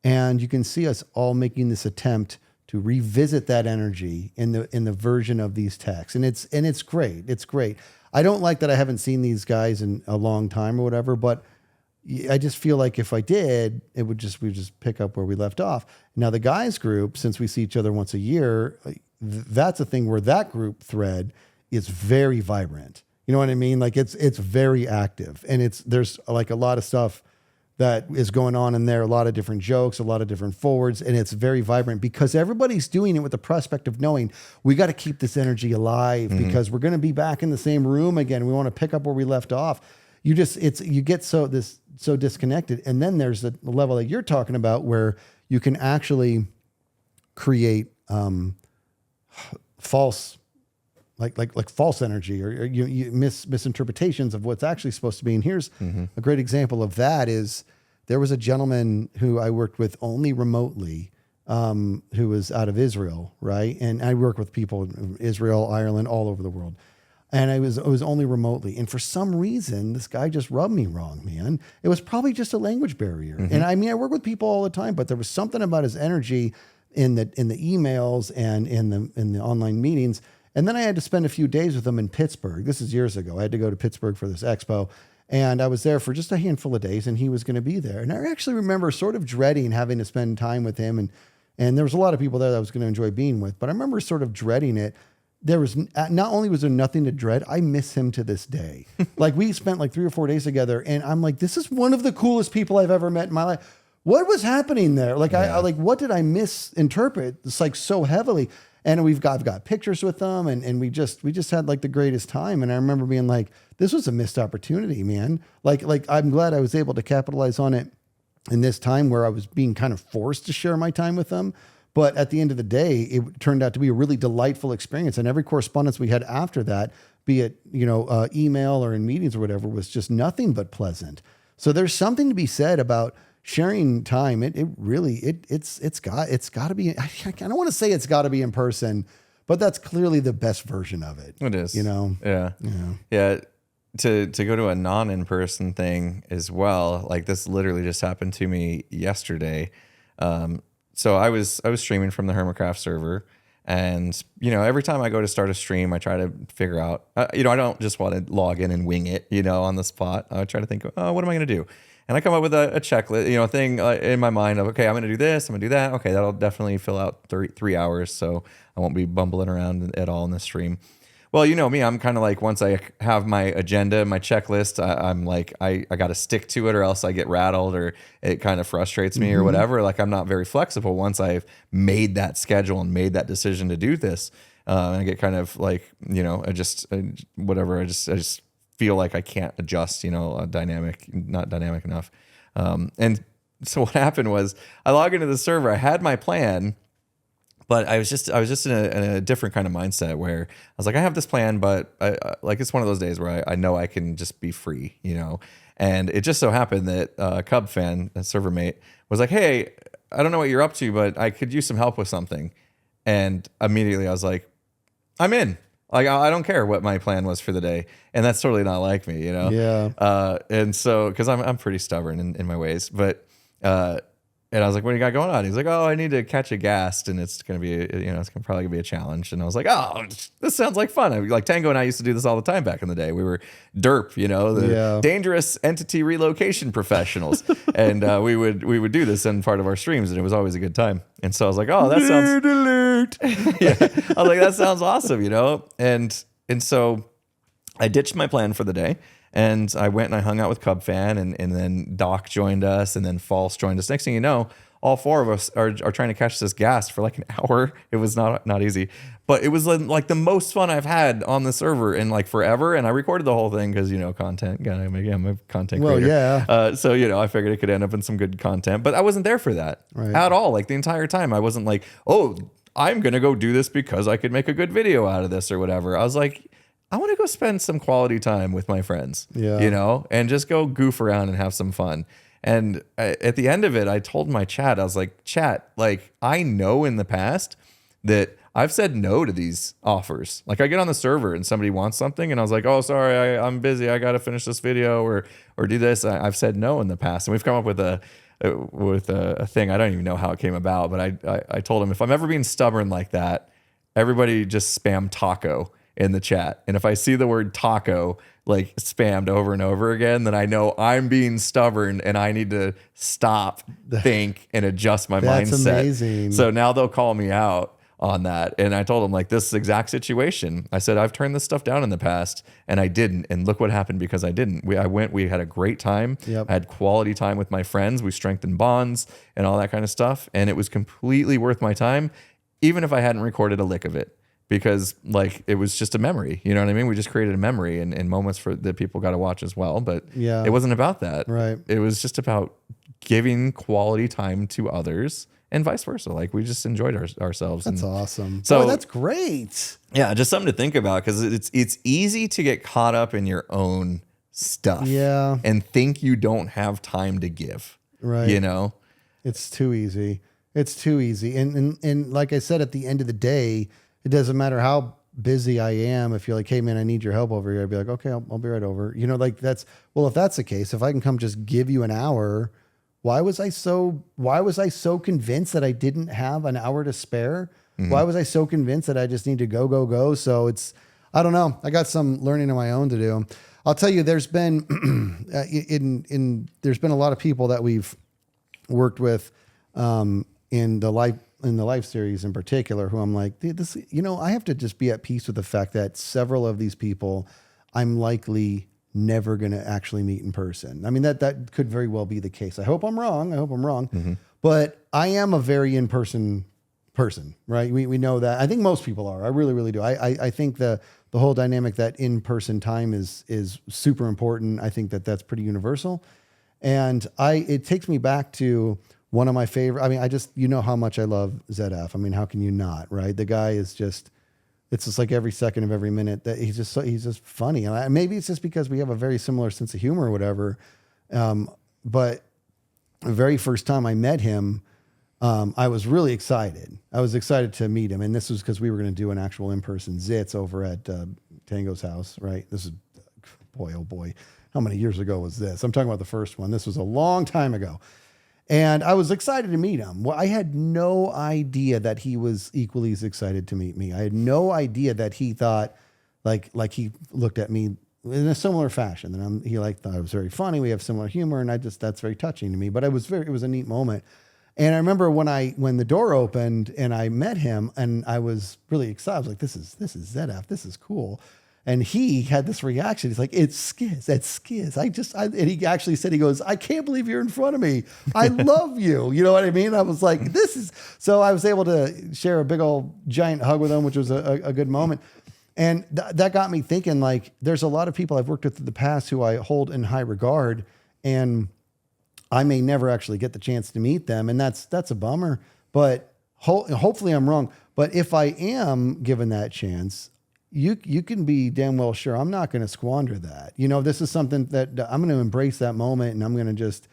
And you can see us all making this attempt to revisit that energy in the version of these texts. And it's great. It's great. I don't like that I haven't seen these guys in a long time or whatever, but I just feel like if I did, we would just pick up where we left off. Now the guys group, since we see each other once a year, that's a thing where that group thread is very vibrant. You know what I mean? Like it's very active, and there's like a lot of stuff that is going on in there, a lot of different jokes, a lot of different forwards, and it's very vibrant because everybody's doing it with the prospect of knowing we got to keep this energy alive because we're going to be back in the same room again. We want to pick up where we left off. You get so disconnected. And then there's the level that you're talking about where you can actually create false false energy or you misinterpretations of what's actually supposed to be. And here's a great example of that is there was a gentleman who I worked with only remotely, who was out of Israel. Right. And I work with people in Israel, Ireland, all over the world. And it was only remotely. And for some reason, this guy just rubbed me wrong, man. It was probably just a language barrier. And I mean, I work with people all the time, but there was something about his energy in the emails and in the online meetings. And then I had to spend a few days with him in Pittsburgh. This is years ago. I had to go to Pittsburgh for this expo. And I was there for just a handful of days, and he was going to be there. And I actually remember sort of dreading having to spend time with him. And there was a lot of people there that I was going to enjoy being with. But I remember sort of dreading it. There was not only was there nothing to dread, I miss him to this day. Like we spent like 3 or 4 days together, and I'm like, this is one of the coolest people I've ever met in my life. What was happening there? Like I like, what did I misinterpret? It's like so heavily. And I've got pictures with them, and we just had like the greatest time. And I remember being like, this was a missed opportunity, man. Like I'm glad I was able to capitalize on it in this time where I was being kind of forced to share my time with them. But at the end of the day, it turned out to be a really delightful experience. And every correspondence we had after that, be it, email or in meetings or whatever, was just nothing but pleasant. So there's something to be said about sharing time. It's got to be, I don't want to say it's got to be in person, but that's clearly the best version of it. It is. Yeah. To go to a non-in-person thing as well. Like this literally just happened to me yesterday. So I was streaming from the Hermitcraft server, And, every time I go to start a stream, I try to figure out, I don't just want to log in and wing it, on the spot. I try to think, oh, what am I going to do? And I come up with a checklist, thing in my mind of, okay, I'm going to do this, I'm going to do that. Okay, that'll definitely fill out 3 hours, so I won't be bumbling around at all in the stream. Well, you know me, I'm kind of like, once I have my agenda, my checklist, I'm like, I got to stick to it or else I get rattled or it kind of frustrates me or whatever. Like, I'm not very flexible once I've made that schedule and made that decision to do this. I get kind of like, I just feel like I can't adjust, not dynamic enough. And so what happened was I log into the server, I had my plan, but I was just in a different kind of mindset where I was like, I have this plan, but it's one of those days where I know I can just be free, And it just so happened that Cub fan, a server mate, was like, hey, I don't know what you're up to, but I could use some help with something. And immediately I was like, I'm in. Like, I don't care what my plan was for the day. And that's totally not like me, Yeah. And so, because I'm pretty stubborn in my ways, but and I was like, what do you got going on? He's like, oh, I need to catch a ghast, and it's going to be, it's probably going to be a challenge. And I was like, oh, this sounds like fun. Like, Tango and I used to do this all the time back in the day. We were DERP, the dangerous entity relocation professionals. And we would do this in part of our streams, and it was always a good time. And so I was like, oh, that sounds, yeah. I was like, that sounds awesome, And so I ditched my plan for the day. And I went and I hung out with Cub fan, and then Doc joined us, and then False joined us. Next thing you know, all four of us are trying to catch this ghast for like an hour. It was not easy, but it was like the most fun I've had on the server in like forever. And I recorded the whole thing because, content. I'm a content creator. Yeah. So, I figured it could end up in some good content, but I wasn't there for that at all. Like the entire time, I wasn't like, oh, I'm going to go do this because I could make a good video out of this or whatever. I was like, I want to go spend some quality time with my friends, and just go goof around and have some fun. And at the end of it, I told my chat, I was like, chat, like, I know in the past that I've said no to these offers. Like, I get on the server and somebody wants something, and I was like, oh, sorry, I'm busy. I got to finish this video or do this. I've said no in the past. And we've come up with a thing. I don't even know how it came about, but I told him, if I'm ever being stubborn like that, everybody just spam taco in the chat. And if I see the word taco like spammed over and over again, then I know I'm being stubborn and I need to stop, think, and adjust my mindset. That's amazing. So now they'll call me out on that. And I told them, like, this exact situation. I said, I've turned this stuff down in the past and I didn't. And look what happened because I didn't. We had a great time. Yep. I had quality time with my friends. We strengthened bonds and all that kind of stuff. And it was completely worth my time, even if I hadn't recorded a lick of it. Because like it was just a memory, you know what I mean? We just created a memory and moments for that people got to watch as well. But it wasn't about that. Right. It was just about giving quality time to others and vice versa. Like we just enjoyed ourselves. That's awesome. So that's great. Yeah, just something to think about because it's easy to get caught up in your own stuff. Yeah. And think you don't have time to give. Right. It's too easy. It's too easy. And like I said, at the end of the day, it doesn't matter how busy I am. If you're like, hey man, I need your help over here, I'd be like, okay, I'll be right over. Like if that's the case, if I can come just give you an hour, why was I so convinced that I didn't have an hour to spare? Mm-hmm. Why was I so convinced that I just need to go? So I don't know. I got some learning on my own to do. I'll tell you, there's been there's been a lot of people that we've worked with in the life series in particular, who I'm like, this, I have to just be at peace with the fact that several of these people I'm likely never going to actually meet in person. I mean, that could very well be the case. I hope I'm wrong. Mm-hmm. But I am a very in-person person, right? We know that. I think most people are. I really, really do. I think the whole dynamic that in-person time is super important. I think that's pretty universal. And it takes me back to one of my favorite, how much I love ZF. I mean, how can you not, right? The guy is it's just like every second of every minute that he's just funny. And maybe it's just because we have a very similar sense of humor or whatever. But the very first time I met him, I was really excited. I was excited to meet him. And this was because we were going to do an actual in-person zits over at Tango's house, right? This is, boy, oh boy. How many years ago was this? I'm talking about the first one. This was a long time ago. And I was excited to meet him. Well, I had no idea that he was equally as excited to meet me. I had no idea that he thought like he looked at me in a similar fashion. And he thought I was very funny. We have similar humor, and that's very touching to me. But it was a neat moment. And I remember when the door opened and I met him, and I was really excited. I was like, this is ZF. This is cool. And he had this reaction. He's like, it's Skizz. It's Skizz. And he actually said, he goes, I can't believe you're in front of me. I love you. You know what I mean? I was like, so I was able to share a big old giant hug with him, which was a good moment. And that got me thinking, like, there's a lot of people I've worked with in the past who I hold in high regard, and I may never actually get the chance to meet them. And that's a bummer, but hopefully I'm wrong. But if I am given that chance, you can be damn well sure I'm not going to squander that. This is something that I'm going to embrace that moment, and I'm going to just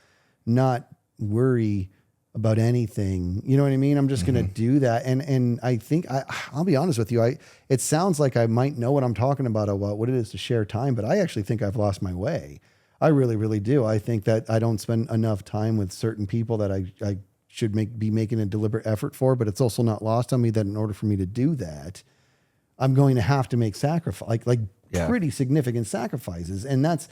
not worry about anything. You know what I mean? I'm just going to do that. And I think I'll be honest with you. It sounds like I might know what I'm talking about what it is to share time, but I actually think I've lost my way. I really, really do. I think that I don't spend enough time with certain people that I should be making a deliberate effort for, but it's also not lost on me that in order for me to do that, I'm going to have to make sacrifice, pretty significant sacrifices. And that's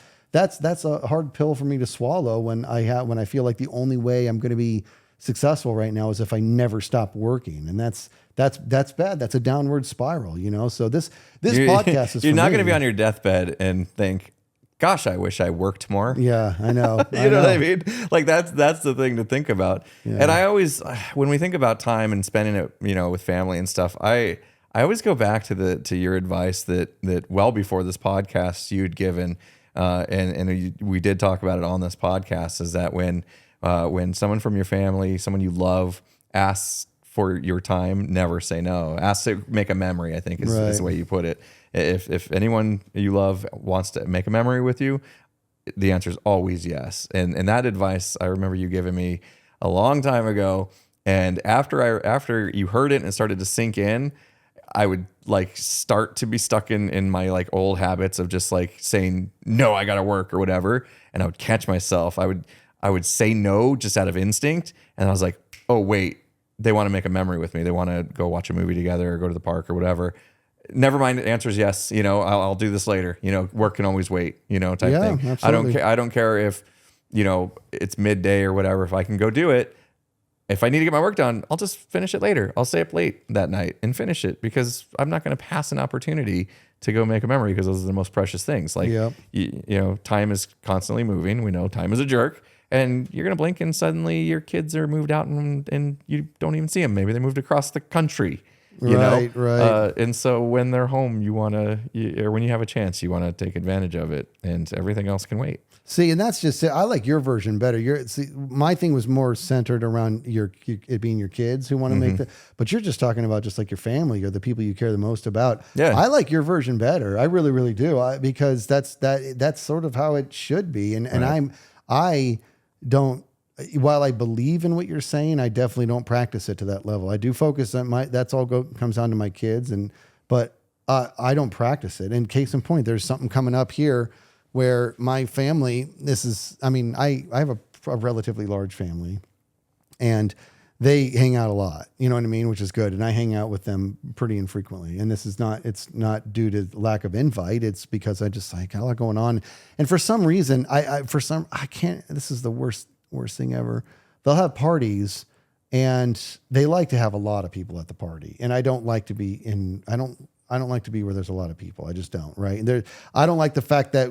a hard pill for me to swallow when I feel like the only way I'm going to be successful right now is if I never stop working. And that's bad. That's a downward spiral, So this podcast is, you're not going to be on your deathbed and think, gosh, I wish I worked more. Yeah, I know. You know what I mean? Like that's the thing to think about. Yeah. And I always, when we think about time and spending it, with family and stuff, I always go back to your advice that well before this podcast you'd given, and we did talk about it on this podcast, is that when someone from your family, someone you love, asks for your time, never say no. Ask to make a memory, I think is the way you put it. If anyone you love wants to make a memory with you, the answer is always yes. And that advice I remember you giving me a long time ago. And after you heard it and it started to sink in, I would start to be stuck in my old habits of just saying, no, I got to work or whatever. And I would catch myself. I would say no just out of instinct. And I was like, oh, wait, they want to make a memory with me. They want to go watch a movie together or go to the park or whatever. Never mind. The answer is yes. I'll do this later. Work can always wait, type thing. Absolutely. I don't care if, it's midday or whatever. If I can go do it, if I need to get my work done, I'll just finish it later. I'll stay up late that night and finish it because I'm not going to pass an opportunity to go make a memory because those are the most precious things. Time is constantly moving. We know time is a jerk. And you're going to blink and suddenly your kids are moved out and you don't even see them. Maybe they moved across the country. Right. And so when they're home, or when you have a chance, you want to take advantage of it, and everything else can wait. See, and that's just it. I like your version better. My thing was more centered around it being your kids who want to make but you're just talking about just like your family or the people you care the most about. Yeah. I like your version better. I really, really do. Because that's sort of how it should be. And I don't, while I believe in what you're saying, I definitely don't practice it to that level. I do focus on that's all comes down to my kids, but I don't practice it. And case in point, there's something coming up here where my family, I have a relatively large family, and they hang out a lot, you know what I mean? Which is good. And I hang out with them pretty infrequently. And it's not due to lack of invite. It's because I just got a lot going on. And for some reason, I can't, this is the worst thing ever. They'll have parties and they like to have a lot of people at the party. And I don't like to be I don't like to be where there's a lot of people. I just don't. Right. And I don't like the fact that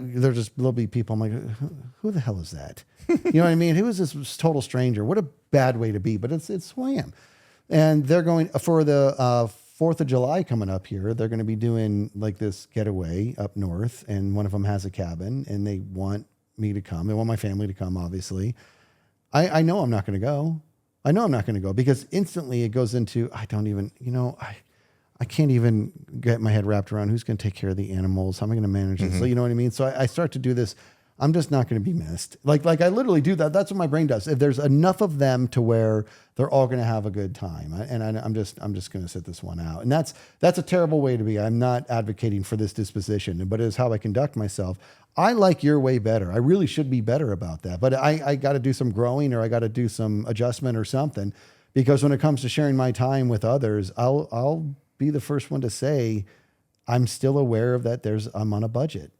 there'll be people. I'm like, who the hell is that? You know what I mean? Who is this total stranger? What a bad way to be, but it's who I am. And they're going for the 4th of July coming up here. They're going to be doing this getaway up north. And one of them has a cabin and they want me to come. They want my family to come, obviously. I know I'm not going to go. I know I'm not going to go because instantly it goes into, I don't even, I can't even get my head wrapped around who's going to take care of the animals. How am I going to manage this? So, you know what I mean? So I start to do this I'm just not going to be missed. Like I literally do that. That's what my brain does. If there's enough of them to where they're all going to have a good time, I'm just going to sit this one out. And that's a terrible way to be. I'm not advocating for this disposition, but it's how I conduct myself. I like your way better. I really should be better about that, but I got to do some growing, or I got to do some adjustment or something, because when it comes to sharing my time with others, I'll be the first one to say, I'm still aware of that. I'm on a budget.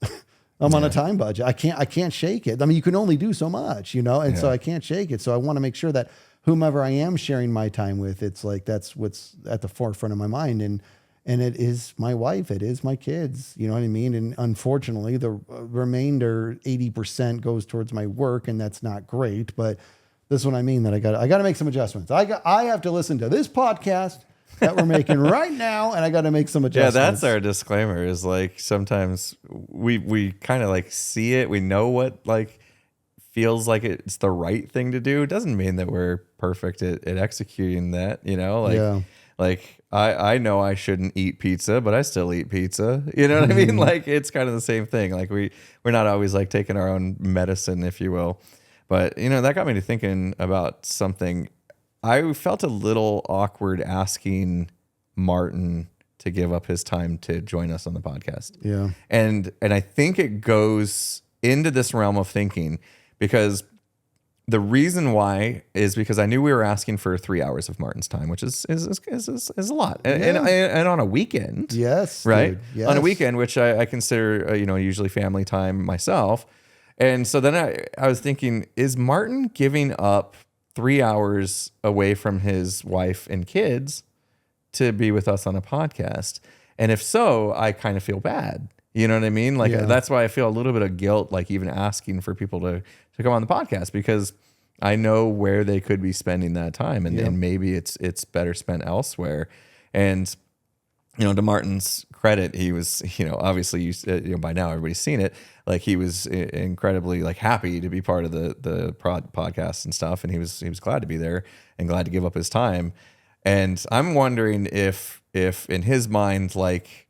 I'm on a time budget. I can't shake it. I mean, you can only do so much, and so I can't shake it. So I want to make sure that whomever I am sharing my time with, it's like, that's what's at the forefront of my mind. And it is my wife. It is my kids. You know what I mean? And unfortunately, the remainder 80% goes towards my work, and that's not great. But this is what I mean, that I got to make some adjustments. I have to listen to this podcast that we're making right now, and I got to make some adjustments. Yeah, that's our disclaimer, is like, sometimes we kind of like see it. We know what like feels like it's the right thing to do. It doesn't mean that we're perfect at executing that, like I know I shouldn't eat pizza, but I still eat pizza. You know what I mean? Like, it's kind of the same thing. Like, we're not always like taking our own medicine, if you will. But, that got me to thinking about something. I felt a little awkward asking Martin to give up his time to join us on the podcast. Yeah. And I think it goes into this realm of thinking, because the reason why is because I knew we were asking for 3 hours of Martin's time, which is a lot. And on a weekend. Yes. Right. Dude, yes. On a weekend, which I consider, usually family time myself. And so then I was thinking, is Martin giving up 3 hours away from his wife and kids to be with us on a podcast? And if so, I kind of feel bad. You know what I mean? Like, that's why I feel a little bit of guilt, like even asking for people to come on the podcast, because I know where they could be spending that time, and maybe it's better spent elsewhere. And, to Martin's credit, he was, obviously by now everybody's seen it. Like, he was incredibly like happy to be part of the podcast and stuff. And he was glad to be there and glad to give up his time. And I'm wondering if in his mind, like,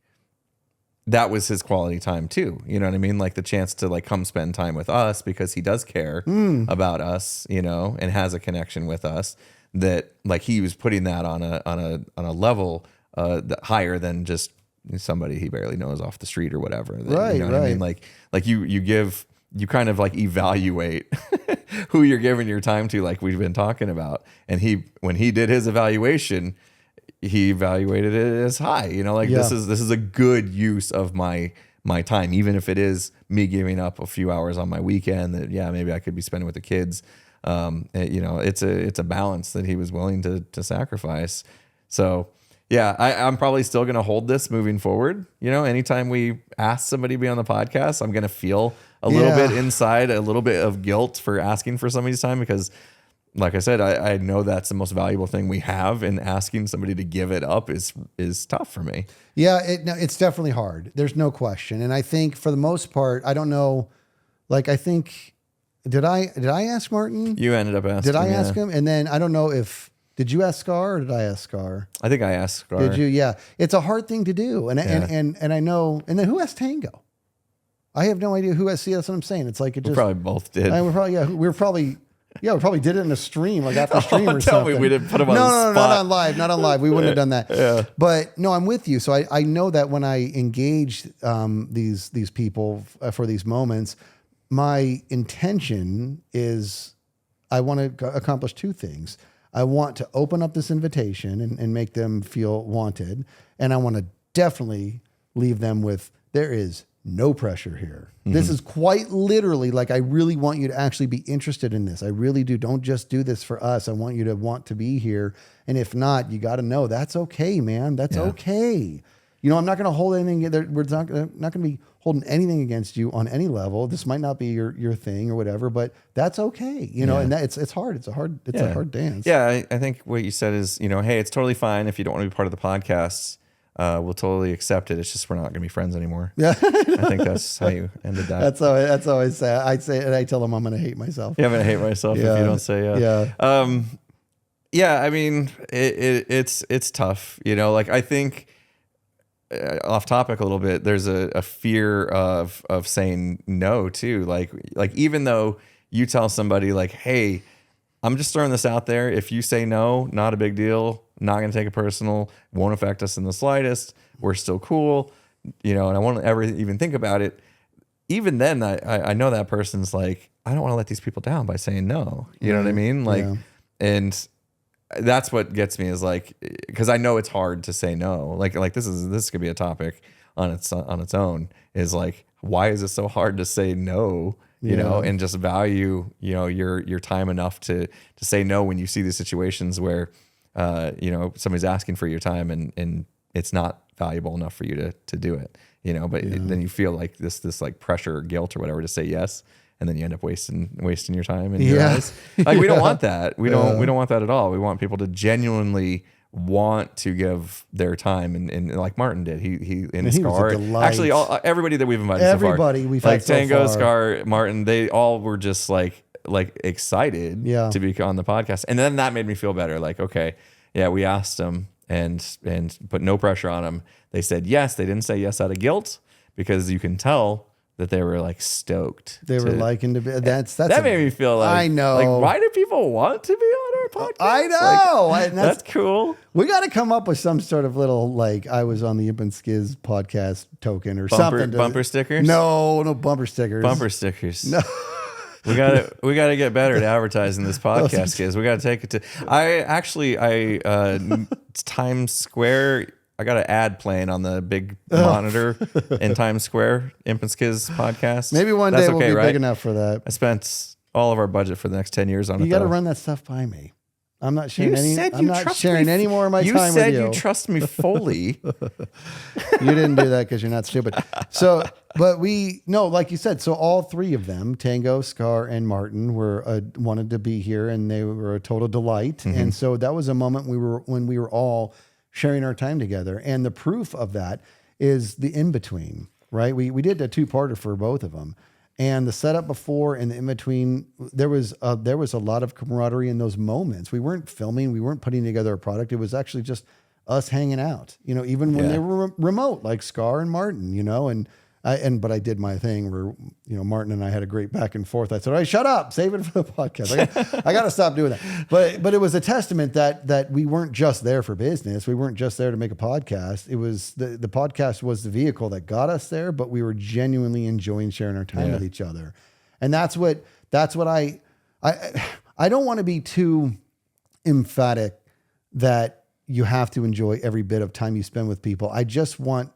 that was his quality time too. You know what I mean? Like, the chance to like come spend time with us, because he does care about us, and has a connection with us, that like he was putting that on a level higher than just somebody he barely knows off the street or whatever. Right. You know what I mean? Like you kind of like evaluate who you're giving your time to, like we've been talking about. And when he did his evaluation, he evaluated it as high, this is a good use of my time, even if it is me giving up a few hours on my weekend that, maybe I could be spending with the kids. It's a balance that he was willing to sacrifice. So I'm probably still going to hold this moving forward. Anytime we ask somebody to be on the podcast, I'm going to feel a little bit inside, a little bit of guilt for asking for somebody's time, because like I said, I know that's the most valuable thing we have, and asking somebody to give it up is tough for me. Yeah, it's definitely hard. There's no question. And I think for the most part, I don't know, like, I think, did I ask Martin? You ended up asking. Did I ask him? And then I don't know did you ask Scar or did I ask Scar? I think I asked Scar. Did you? Yeah. It's a hard thing to do. And I know, and then who asked Tango? I have no idea who asked. See, that's what I'm saying. It's like, We probably both did. We probably did it in a stream, like after stream or tell something. me we didn't put him on the spot. No, not on live. We wouldn't have done that. Yeah. But no, I'm with you. So I know that when I engage these people for these moments, my intention is I want to accomplish two things. I want to open up this invitation and make them feel wanted. And I want to definitely leave them with, there is no pressure here. Mm-hmm. This is quite literally like, I really want you to actually be interested in this. I really do. Don't just do this for us. I want you to want to be here. And if not, you got to know that's okay, man. That's okay. I'm not going to hold anything. We're not going to be holding anything against you on any level. This might not be your thing or whatever, but that's okay. And that it's hard. It's a hard dance. Yeah. I think what you said is, hey, it's totally fine if you don't want to be part of the podcast. We'll totally accept it. It's just we're not going to be friends anymore. Yeah, I think that's how you ended that. That's how I say. I say, and I tell them I'm going to hate myself. Yeah, I'm going to hate myself if you don't say yeah. I mean, it's tough. Like, I think off topic a little bit, there's a fear of saying no too. Like even though you tell somebody like, hey, I'm just throwing this out there. If you say no, not a big deal. Not going to take it personal. Won't affect us in the slightest. We're still cool, and I won't ever even think about it. Even then, I know that person's like, I don't want to let these people down by saying no. You know what I mean? Like, and that's what gets me is like, because I know it's hard to say no. Like this could be a topic on its own. Is like, why is it so hard to say no? And just value, your time enough to say no when you see these situations where, somebody's asking for your time and it's not valuable enough for you to do it, then you feel like this like pressure or guilt or whatever to say yes. And then you end up wasting your time in your eyes. Like we don't want that. We don't want that at all. We want people to genuinely want to give their time and like Martin did. He Scar. Actually, everybody that we've invited so far. We've like had so Tango, far. Scar, Martin, they all were just like excited to be on the podcast. And then that made me feel better. Like, okay, yeah, we asked them and put no pressure on them. They said yes. They didn't say yes out of guilt because you can tell that they were like stoked. They were liking to be. That made me feel like, I know. Like, why do people want to be on our podcast? I know. Like, that's cool. We got to come up with some sort of little, like, I was on the Imp And Skizz podcast token or something. Bumper stickers? No bumper stickers. Bumper stickers. No. We gotta get better at advertising this podcast, kids. We gotta take it to. Times Square. I got an ad playing on the big monitor in Times Square. Imp And Skizz podcast. Maybe one day we'll be big enough for that. I spent all of our budget for the next 10 years on it. You got to run that stuff by me. I'm not sharing any more of my time with you. You said you trust me fully. You didn't do that because you're not stupid. So, but like you said, so all three of them, Tango, Scar, and Martin, wanted to be here, and they were a total delight. Mm-hmm. And so that was a moment when we were all sharing our time together. And the proof of that is the in-between, right? We did a 2-parter for both of them. And the setup before and the in-between, there was a lot of camaraderie in those moments. We weren't filming. We weren't putting together a product. It was actually just us hanging out, even when they were remote, like Scar and Martin, but I did my thing where, Martin and I had a great back and forth. I said, all right, shut up, save it for the podcast. I got to stop doing that. But it was a testament that we weren't just there for business. We weren't just there to make a podcast. It was the podcast was the vehicle that got us there, but we were genuinely enjoying sharing our time with each other. And that's what I don't want to be too emphatic that you have to enjoy every bit of time you spend with people. I just want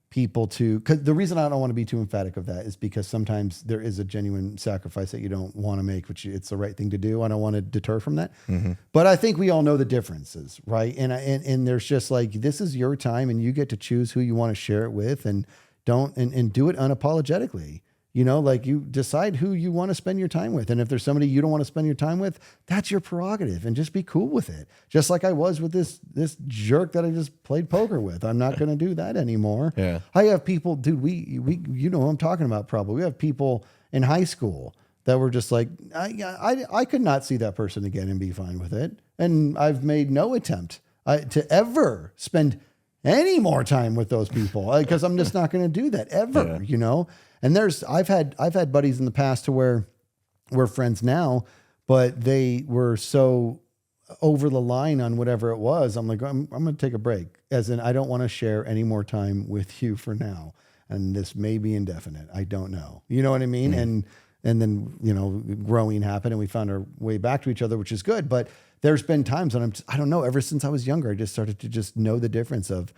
people to, because the reason I don't want to be too emphatic of that is because sometimes there is a genuine sacrifice that you don't want to make, which it's the right thing to do. I don't want to deter from that. Mm-hmm. But I think we all know the differences, right? And there's just like, this is your time and you get to choose who you want to share it with and do it unapologetically. Like you decide who you want to spend your time with. And if there's somebody you don't want to spend your time with, that's your prerogative and just be cool with it. Just like I was with this jerk that I just played poker with. I'm not going to do that anymore. Yeah. I have people, dude, we who I'm talking about probably. We have people in high school that were just like, I could not see that person again and be fine with it. And I've made no attempt to ever spend any more time with those people because I'm just not going to do that ever, And I've had buddies in the past to where we're friends now, but they were so over the line on whatever it was. I'm like, I'm going to take a break, as in I don't want to share any more time with you for now. And this may be indefinite. I don't know. You know what I mean? Mm. And then, growing happened and we found our way back to each other, which is good. But there's been times when I don't know, ever since I was younger, I just started to just know the difference of,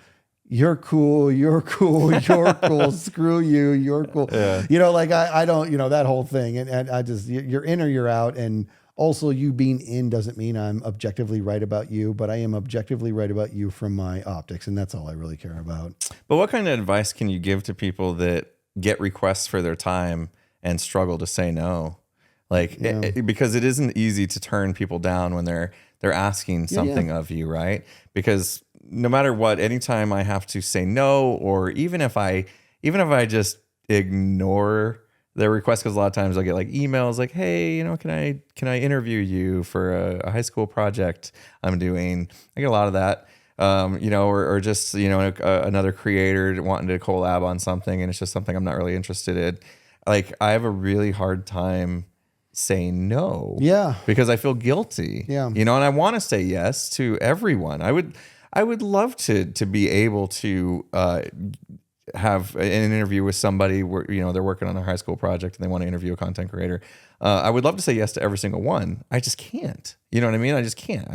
you're cool, you're cool, you're cool, screw you, you're cool. Yeah. I don't, that whole thing. And I just, you're in or you're out. And also you being in doesn't mean I'm objectively right about you, but I am objectively right about you from my optics. And that's all I really care about. But what kind of advice can you give to people that get requests for their time and struggle to say no? Because it isn't easy to turn people down when they're asking something of you, right? Because no matter what, anytime I have to say no, or even if I just ignore their request, because a lot of times I'll get like emails like, hey, can I interview you for a high school project I'm doing? I get a lot of that. or just, another creator wanting to collab on something and it's just something I'm not really interested in. Like, I have a really hard time saying no. Yeah. Because I feel guilty. Yeah. And I want to say yes to everyone. I would love to be able to have an interview with somebody where, they're working on a high school project and they want to interview a content creator. I would love to say yes to every single one. I just can't. You know what I mean? I just can't.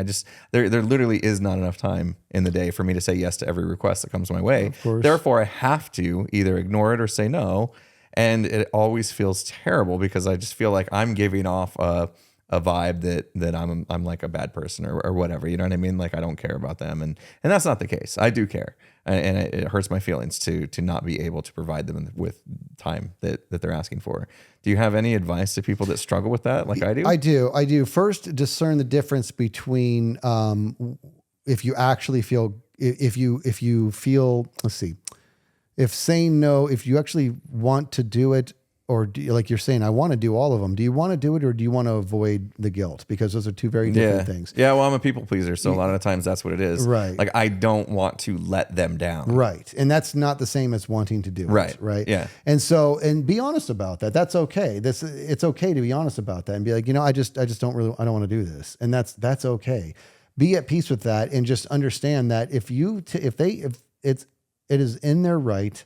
There literally is not enough time in the day for me to say yes to every request that comes my way. Of course. Therefore, I have to either ignore it or say no. And it always feels terrible because I just feel like I'm giving off a vibe that I'm like a bad person or whatever. You know what I mean? Like, I don't care about them. And that's not the case. I do care. And it hurts my feelings to not be able to provide them with time that they're asking for. Do you have any advice to people that struggle with that like I do? I do. First, discern the difference between if you actually feel, if you feel, let's see, if saying no, if you actually want to do it, or like you're saying, I want to do all of them. Do you want to do it or do you want to avoid the guilt? Because those are two very different things. Yeah, well, I'm a people pleaser, so a lot of the times that's what it is. Right. Like, I don't want to let them down. Right. And that's not the same as wanting to do it. Right. Yeah. And be honest about that. That's okay. It's okay to be honest about that and be like, I just don't want to do this. And that's okay. Be at peace with that and just understand that if it is in their right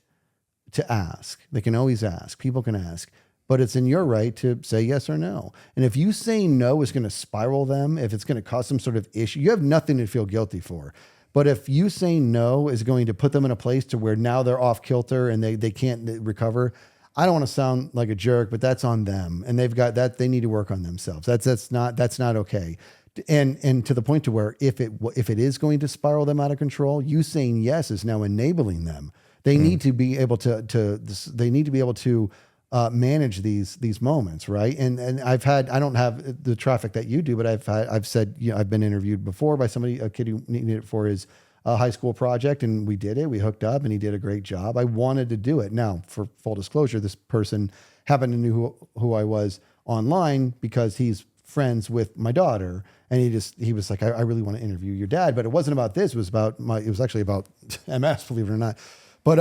to ask. They can always ask. People can ask. But it's in your right to say yes or no. And if you saying no is going to spiral them, if it's going to cause some sort of issue, you have nothing to feel guilty for. But if you saying no is going to put them in a place to where now they're off kilter and they can't recover, I don't want to sound like a jerk, but that's on them. And they've got that, they need to work on themselves. That's not okay. And to the point to where if it is going to spiral them out of control, you saying yes is now enabling them. They need to be able to manage these moments, right? And I don't have the traffic that you do, but I've said, I've been interviewed before by a kid who needed it for his high school project, and we did it. We hooked up, and he did a great job. I wanted to do it. Now, for full disclosure, this person happened to know who I was online because he's friends with my daughter, and he was like, I really want to interview your dad, but it wasn't about this. It was actually about MS, believe it or not. But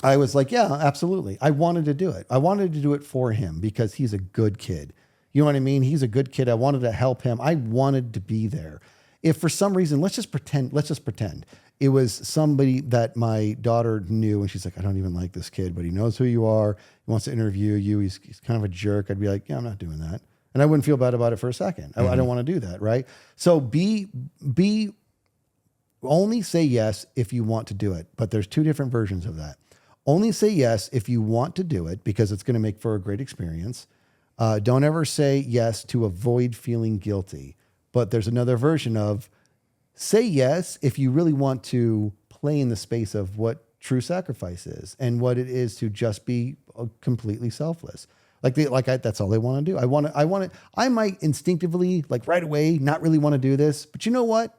I was like, yeah, absolutely. I wanted to do it. I wanted to do it for him because he's a good kid. You know what I mean? He's a good kid. I wanted to help him. I wanted to be there. If for some reason, let's just pretend it was somebody that my daughter knew, and she's like, I don't even like this kid, but he knows who you are. He wants to interview you. He's kind of a jerk. I'd be like, yeah, I'm not doing that. And I wouldn't feel bad about it for a second. I don't want to do that, right? So only say yes if you want to do it. But there's two different versions of that. Only say yes if you want to do it because it's going to make for a great experience. Don't ever say yes to avoid feeling guilty. But there's another version of say yes if you really want to play in the space of what true sacrifice is and what it is to just be completely selfless. That's all they want to do. I might instinctively, like right away, not really want to do this, but you know what?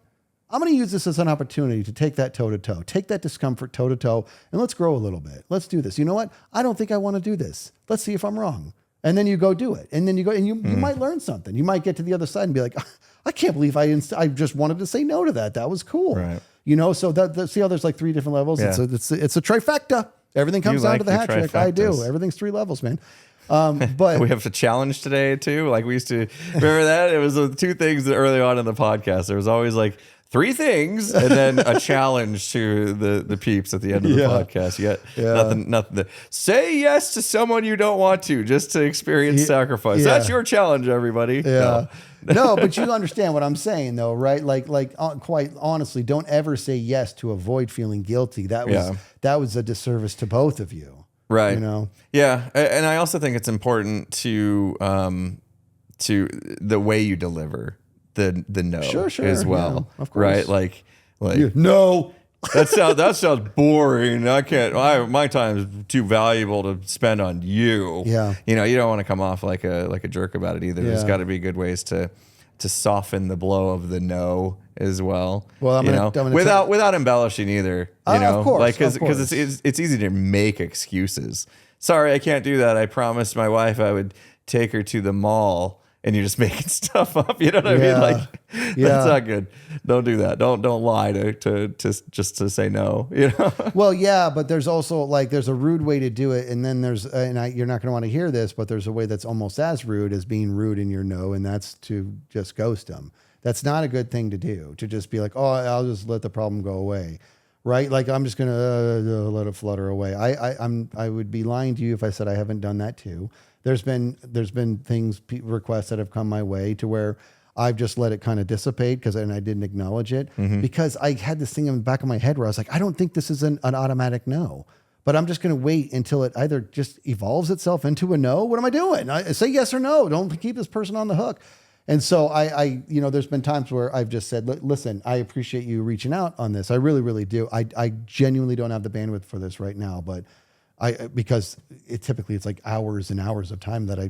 I'm going to use this as an opportunity to take that toe to toe, take that discomfort toe to toe, and let's grow a little bit. Let's do this. You know what? I don't think I want to do this. Let's see if I'm wrong. And then you go do it. And then you go, and you might learn something. You might get to the other side and be like, I can't believe I just wanted to say no to that. That was cool. Right. So see how there's like 3 different levels. Yeah. It's a trifecta. Everything comes down to the hat trick. I do. Everything's 3 levels, man. But we have a challenge today too. Like we used to remember that it was 2 things that early on in the podcast. There was always like 3 things and then a challenge to the peeps at the end of the podcast. You got nothing to say yes to someone you don't want to, just to experience sacrifice. Yeah. That's your challenge, everybody. Yeah. No, but you understand what I'm saying though, right? Like quite honestly, don't ever say yes to avoid feeling guilty. That was a disservice to both of you. Right. Yeah. And I also think it's important to the way you deliver the no sure, as well. Yeah, of course. Right. Like no. that sounds boring. I can't. My time is too valuable to spend on you. Yeah. You don't want to come off like a jerk about it either. There's got to be good ways to soften the blow of the no as well. Well, I'm gonna without embellishing either. Of course, because it's easy to make excuses. Sorry, I can't do that. I promised my wife I would take her to the mall and you're just making stuff up. You know what I mean? Like that's not good. Don't do that. Don't lie to just to say no. You know? Well, yeah, but there's also like there's a rude way to do it, and then there's you're not going to want to hear this, but there's a way that's almost as rude as being rude in your no, and that's to just ghost them. That's not a good thing to do. To just be like, oh, I'll just let the problem go away, right? Like I'm just gonna let it flutter away. I would be lying to you if I said I haven't done that too. There's been requests that have come my way to where I've just let it kind of dissipate and I didn't acknowledge it because I had this thing in the back of my head where I was like, I don't think this is an automatic no, but I'm just going to wait until it either just evolves itself into a no. What am I doing? I say yes or no. Don't keep this person on the hook. And so I there's been times where I've just said, listen, I appreciate you reaching out on this. I really, really do. I genuinely don't have the bandwidth for this right now, but because typically it's like hours and hours of time that I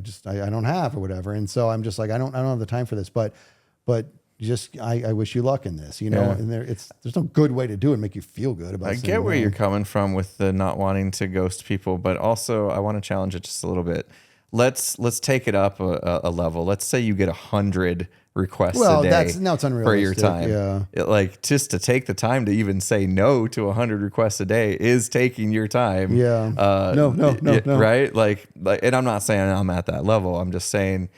don't have or whatever. And so I'm just like, I don't have the time for this, but just, I wish you luck in this, and there's no good way to do it and make you feel good about it. I get where you're coming from with the not wanting to ghost people, but also I want to challenge it just a little bit. Let's take it up a level. Let's say you get 100 requests a day it's unrealistic for your time. Yeah. Like just to take the time to even say no to 100 requests a day is taking your time. Yeah. No. Right. Like, and I'm not saying I'm at that level. I'm just saying,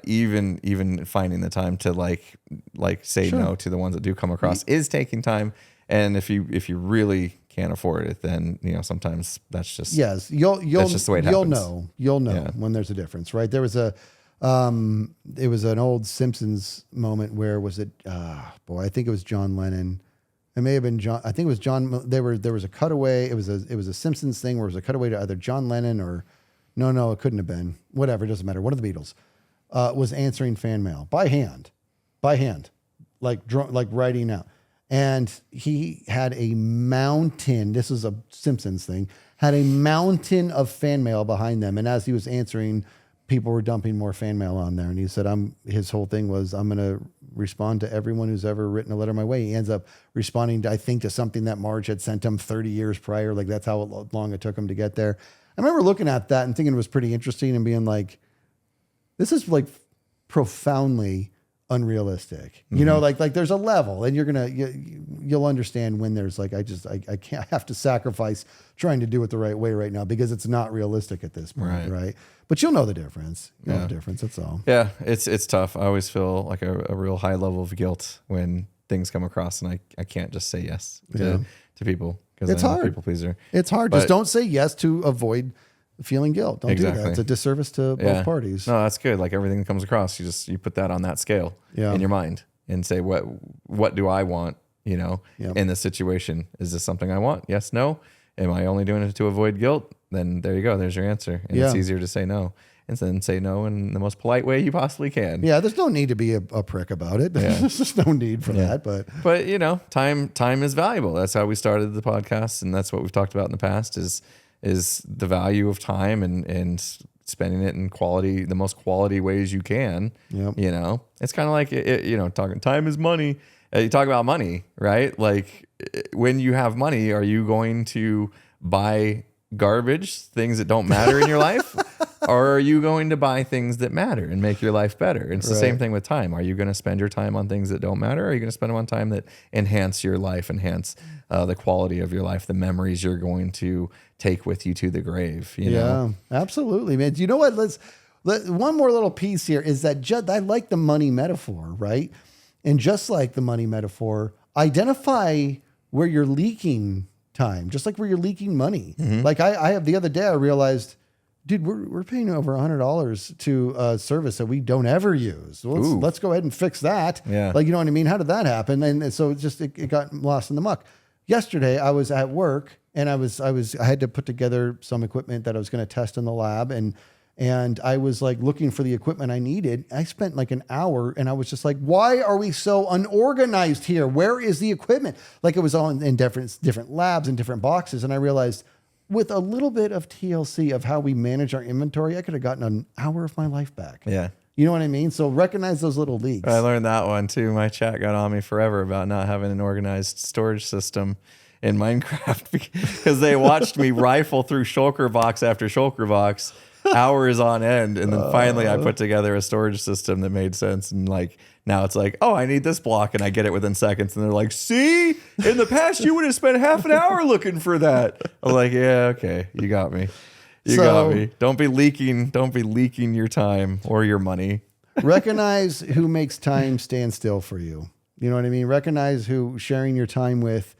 even finding the time to like say no to the ones that do come across is taking time. And if you really can't afford it, then sometimes that's just you'll that's just the way it happens. You'll know when there's a difference, right? There was it was an old Simpsons moment where was it? I think it was John Lennon. It may have been John. I think it was John. There was a cutaway. It was a Simpsons thing where it was a cutaway to either John Lennon or no, it couldn't have been. Whatever, it doesn't matter. One of the Beatles was answering fan mail by hand, like writing out. And he had a mountain. This is a Simpsons thing. Had a mountain of fan mail behind them, and as he was answering, people were dumping more fan mail on there. And he said, his whole thing was, I'm going to respond to everyone who's ever written a letter my way. He ends up responding to something that Marge had sent him 30 years prior. Like that's how long it took him to get there. I remember looking at that and thinking it was pretty interesting and being like, this is like profoundly unrealistic, like there's a level and you'll understand when there's like, I can't, I have to sacrifice trying to do it the right way right now because it's not realistic at this point. Right. But you'll know the difference. You'll know the difference. That's all. Yeah. It's tough. I always feel like a real high level of guilt when things come across and I can't just say yes to people because it's hard. I'm a people pleaser. It's hard. Just don't say yes to avoid feeling guilt. Don't do that. It's a disservice to both parties. No, that's good. Like everything that comes across, you put that on that scale in your mind and say, what do I want, in this situation? Is this something I want? Yes, no. Am I only doing it to avoid guilt? Then there you go. There's your answer. And it's easier to say no. And then say no in the most polite way you possibly can. Yeah, there's no need to be a prick about it. There's just no need for that. But time is valuable. That's how we started the podcast, and that's what we've talked about in the past is the value of time and spending it in the most quality ways you can. Yep. It's kind of like, talking time is money. You talk about money, right? Like when you have money, are you going to buy garbage, things that don't matter in your life? Or are you going to buy things that matter and make your life better? And it's the same thing with time. Are you going to spend your time on things that don't matter? Or are you going to spend them on time that enhance your life, enhance the quality of your life, the memories you're going to take with you to the grave? You know? Absolutely, man. You know what? One more little piece here is that I like the money metaphor, right? And just like the money metaphor, identify where you're leaking time, just like where you're leaking money. Mm-hmm. Like I have the other day, I realized, dude, we're paying over $100 to a service that we don't ever use. Let's go ahead and fix that. Yeah. Like, you know what I mean? How did that happen? And so it got lost in the muck. Yesterday I was at work and I had to put together some equipment that I was going to test in the lab. And I was like looking for the equipment I needed. I spent like an hour and I was just like, why are we so unorganized here? Where is the equipment? Like it was all in different labs and different boxes. And I realized with a little bit of TLC of how we manage our inventory, I could have gotten an hour of my life back. Yeah. You know what I mean? So recognize those little leaks. I learned that one too. My chat got on me forever about not having an organized storage system in Minecraft because they watched me rifle through shulker box after shulker box hours on end. And then finally I put together a storage system that made sense. And like, now it's like, oh, I need this block. And I get it within seconds. And they're like, see, in the past, you would have spent half an hour looking for that. I'm like, yeah, okay. You got me. You got me. Don't be leaking your time or your money. Recognize who makes time stand still for you. You know what I mean? Recognize who sharing your time with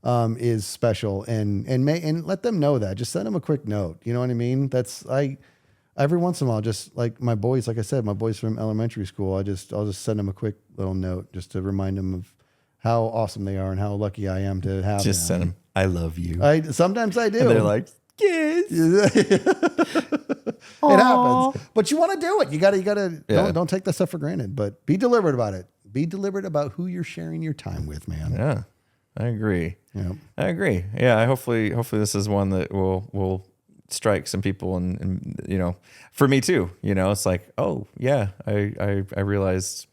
is special, and let them know that. Just send them a quick note. You know what I mean? Every once in a while, just like my boys, like I said, my boys from elementary school, I'll just send them a quick little note just to remind them of how awesome they are and how lucky I am to have them. Just send them, I love you. Sometimes I do. And they're like, yes. It happens, but you want to do it. You gotta don't take that stuff for granted, but be deliberate about it. Be deliberate about who you're sharing your time with, man. Yeah, I agree. Yeah, I agree. Yeah, hopefully this is one that will strike some people, and you know, for me too. You know, it's like, oh yeah, I realized,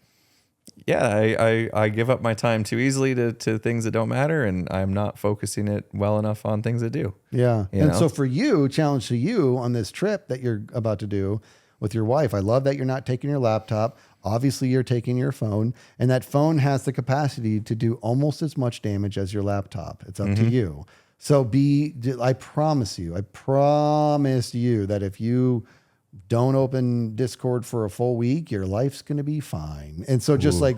yeah, I give up my time too easily to things that don't matter, and I'm not focusing it well enough on things that do. Yeah, you know? So for you, challenge to you on this trip that you're about to do with your wife, I love that you're not taking your laptop. Obviously, you're taking your phone, and that phone has the capacity to do almost as much damage as your laptop. It's up to you. So I promise you that if you don't open Discord for a full week, your life's going to be fine. And so just I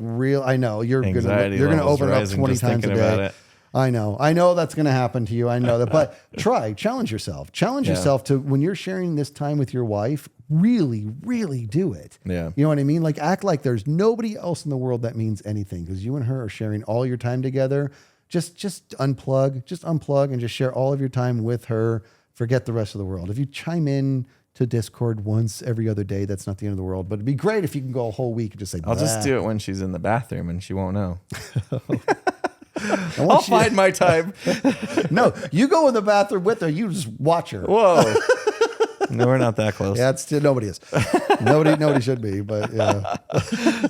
know you're going to open it up 20 times a day. I know that's going to happen to you. I know that, but challenge yourself to, when you're sharing this time with your wife, really, really do it. Yeah. You know what I mean? Like, act like there's nobody else in the world that means anything, because you and her are sharing all your time together. Just unplug and just share all of your time with her. Forget the rest of the world. If you chime in to Discord once every other day, that's not the end of the world, but it'd be great if you can go a whole week and just say, I'll just do it when she's in the bathroom and she won't know. I'll find my time. No, you go in the bathroom with her. You just watch her. Whoa. No, we're not that close. Yeah, nobody is. Nobody should be, but yeah.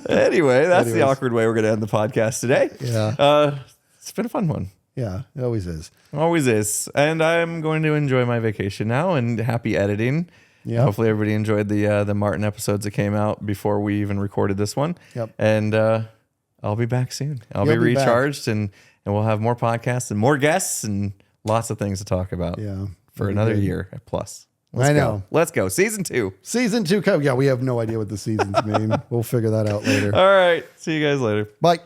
Anyway, that's the awkward way we're going to end the podcast today. Yeah. It's been a fun one. Yeah, it always is. Always is. And I'm going to enjoy my vacation now, and happy editing. Yeah. Hopefully everybody enjoyed the Martin episodes that came out before we even recorded this one. Yep. And I'll be back soon. I'll be recharged, and we'll have more podcasts and more guests and lots of things to talk about. Yeah. For another year plus. Let's go. Season 2. Season 2. Yeah, we have no idea what the seasons mean. We'll figure that out later. All right. See you guys later. Bye.